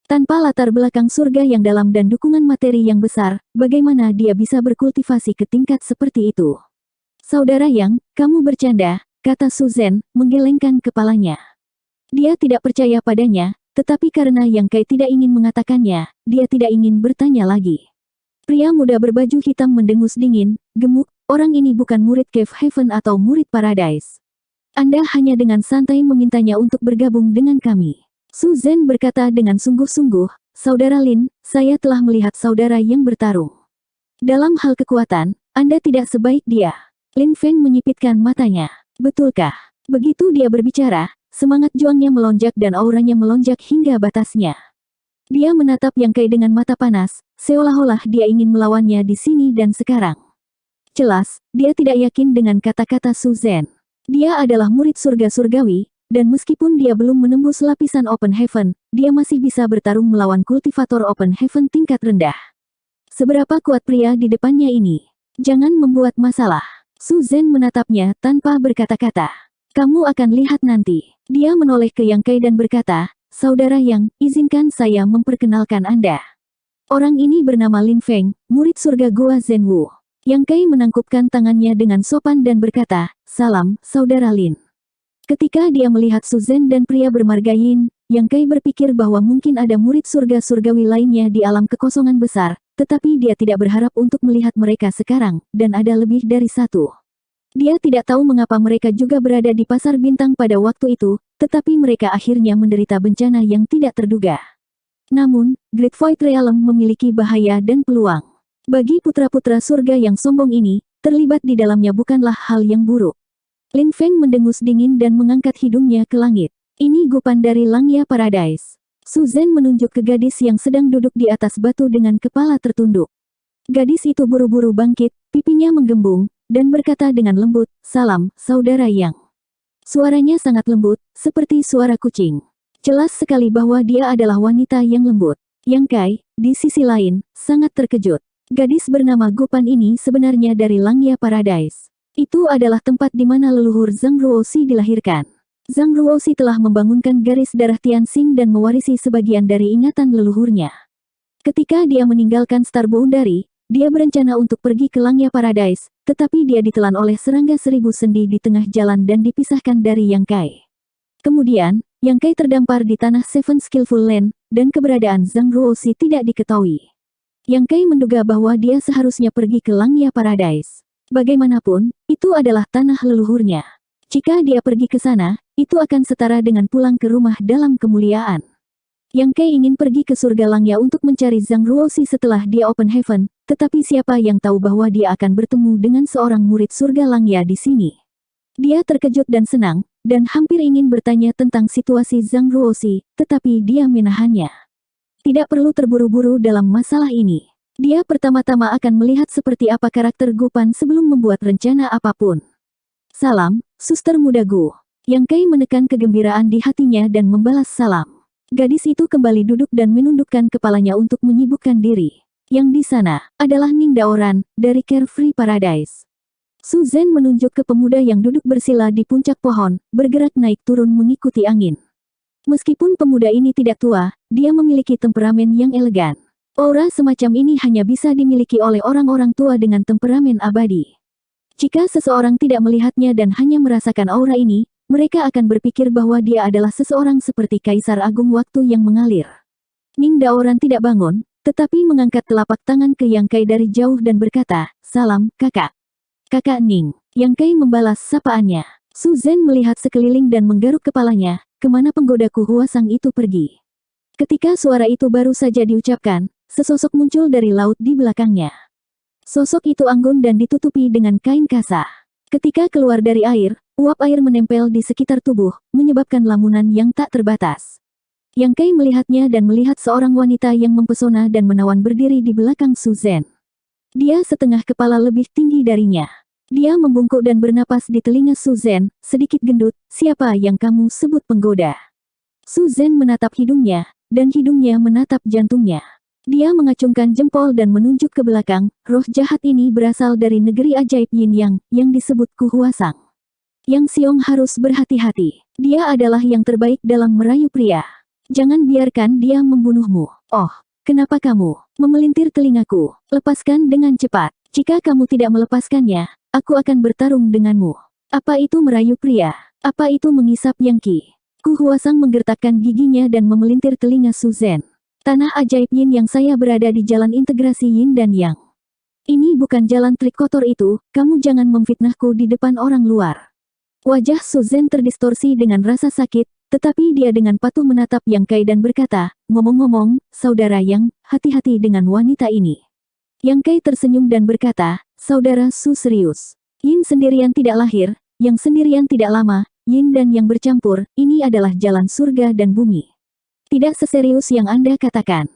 Tanpa latar belakang surga yang dalam dan dukungan materi yang besar, bagaimana dia bisa berkultivasi ke tingkat seperti itu? Saudara Yang, kamu bercanda, kata Su Zhen, menggelengkan kepalanya. Dia tidak percaya padanya, tetapi karena Yang Kai tidak ingin mengatakannya, dia tidak ingin bertanya lagi. Pria muda berbaju hitam mendengus dingin, gemuk, orang ini bukan murid Cave Heaven atau murid Paradise. Anda hanya dengan santai memintanya untuk bergabung dengan kami. Su Zhen berkata dengan sungguh-sungguh, Saudara Lin, saya telah melihat saudara yang bertarung. Dalam hal kekuatan, Anda tidak sebaik dia. Lin Feng menyipitkan matanya. Betulkah? Begitu dia berbicara, semangat juangnya melonjak dan auranya melonjak hingga batasnya. Dia menatap Yang Kai dengan mata panas, seolah-olah dia ingin melawannya di sini dan sekarang. Jelas, dia tidak yakin dengan kata-kata Su Zhen. Dia adalah murid surga surgawi, dan meskipun dia belum menembus lapisan Open Heaven, dia masih bisa bertarung melawan kultivator Open Heaven tingkat rendah. Seberapa kuat pria di depannya ini? Jangan membuat masalah. Su Zhen menatapnya tanpa berkata-kata. Kamu akan lihat nanti. Dia menoleh ke Yang Kai dan berkata, Saudara Yang, izinkan saya memperkenalkan Anda. Orang ini bernama Lin Feng, murid surga Gua Zhenwu. Yang Kai menangkupkan tangannya dengan sopan dan berkata, Salam, Saudara Lin. Ketika dia melihat Su Zhen dan pria bermarga Yin, Yang Kai berpikir bahwa mungkin ada murid surga surgawi lainnya di alam kekosongan besar, tetapi dia tidak berharap untuk melihat mereka sekarang, dan ada lebih dari satu. Dia tidak tahu mengapa mereka juga berada di pasar bintang pada waktu itu, tetapi mereka akhirnya menderita bencana yang tidak terduga. Namun, Great Void Realm memiliki bahaya dan peluang. Bagi putra-putra surga yang sombong ini, terlibat di dalamnya bukanlah hal yang buruk. Lin Feng mendengus dingin dan mengangkat hidungnya ke langit. Ini gupan dari Langya Paradise. Su Zhen menunjuk ke gadis yang sedang duduk di atas batu dengan kepala tertunduk. Gadis itu buru-buru bangkit, pipinya menggembung, dan berkata dengan lembut, Salam, Saudara Yang. Suaranya sangat lembut, seperti suara kucing. Jelas sekali bahwa dia adalah wanita yang lembut. Yang Kai, di sisi lain, sangat terkejut. Gadis bernama Gupan ini sebenarnya dari Langya Paradise. Itu adalah tempat di mana leluhur Zhang Ruoxi dilahirkan. Zhang Ruoxi telah membangunkan garis darah Tianxing dan mewarisi sebagian dari ingatan leluhurnya. Ketika dia meninggalkan Star Boundary, dia berencana untuk pergi ke Langya Paradise, tetapi dia ditelan oleh serangga 1000 sendi di tengah jalan dan dipisahkan dari Yang Kai. Kemudian, Yang Kai terdampar di tanah Seven Skillful Land, dan keberadaan Zhang Ruoxi tidak diketahui. Yang Kai menduga bahwa dia seharusnya pergi ke Langya Paradise. Bagaimanapun, itu adalah tanah leluhurnya. Jika dia pergi ke sana, itu akan setara dengan pulang ke rumah dalam kemuliaan. Yang Kai ingin pergi ke surga Langya untuk mencari Zhang Ruoxi setelah dia Open Heaven, tetapi siapa yang tahu bahwa dia akan bertemu dengan seorang murid surga Langya di sini. Dia terkejut dan senang, dan hampir ingin bertanya tentang situasi Zhang Ruoxi, tetapi dia menahannya. Tidak perlu terburu-buru dalam masalah ini. Dia pertama-tama akan melihat seperti apa karakter Gu Pan sebelum membuat rencana apapun. Salam, suster muda Gu. Yang Kai menekan kegembiraan di hatinya dan membalas salam. Gadis itu kembali duduk dan menundukkan kepalanya untuk menyibukkan diri. Yang di sana adalah Ning Daoran dari Carefree Paradise. Su Zhen menunjuk ke pemuda yang duduk bersila di puncak pohon, bergerak naik turun mengikuti angin. Meskipun pemuda ini tidak tua, dia memiliki temperamen yang elegan. Aura semacam ini hanya bisa dimiliki oleh orang-orang tua dengan temperamen abadi. Jika seseorang tidak melihatnya dan hanya merasakan aura ini, mereka akan berpikir bahwa dia adalah seseorang seperti Kaisar Agung waktu yang mengalir. Ning Daoran tidak bangun, tetapi mengangkat telapak tangan ke Yang Kai dari jauh dan berkata, "Salam, kakak." "Kakak Ning." Yang Kai membalas sapaannya. Su Zhen melihat sekeliling dan menggaruk kepalanya, kemana penggoda Ku Huasang itu pergi. Ketika suara itu baru saja diucapkan, sesosok muncul dari laut di belakangnya. Sosok itu anggun dan ditutupi dengan kain kasa. Ketika keluar dari air, uap air menempel di sekitar tubuh, menyebabkan lamunan yang tak terbatas. Yang Kai melihatnya dan melihat seorang wanita yang mempesona dan menawan berdiri di belakang Su Zhen. Dia setengah kepala lebih tinggi darinya. Dia membungkuk dan bernapas di telinga Su Zhen, sedikit gendut, "Siapa yang kamu sebut penggoda?" Su Zhen menatap hidungnya, dan hidungnya menatap jantungnya. Dia mengacungkan jempol dan menunjuk ke belakang, "Roh jahat ini berasal dari negeri ajaib Yin Yang, yang disebut Ku Huasang. Yang Xiong harus berhati-hati. Dia adalah yang terbaik dalam merayu pria. Jangan biarkan dia membunuhmu." "Oh, kenapa kamu memelintir telingaku? Lepaskan dengan cepat. Jika kamu tidak melepaskannya, aku akan bertarung denganmu." "Apa itu merayu pria? Apa itu mengisap Yang Qi?" Ku Huasang menggertakkan giginya dan memelintir telinga Su Zhen. "Tanah ajaib Yin Yang, saya berada di jalan integrasi Yin dan Yang. Ini bukan jalan trik kotor itu, kamu jangan memfitnahku di depan orang luar." Wajah Su Zhen terdistorsi dengan rasa sakit, tetapi dia dengan patuh menatap Yang Kai dan berkata, "Ngomong-ngomong, saudara Yang, hati-hati dengan wanita ini." Yang Kai tersenyum dan berkata, "Saudara Su serius. Yin sendirian tidak lahir, Yang sendirian tidak lama, Yin dan Yang bercampur, ini adalah jalan surga dan bumi. Tidak seserius yang Anda katakan."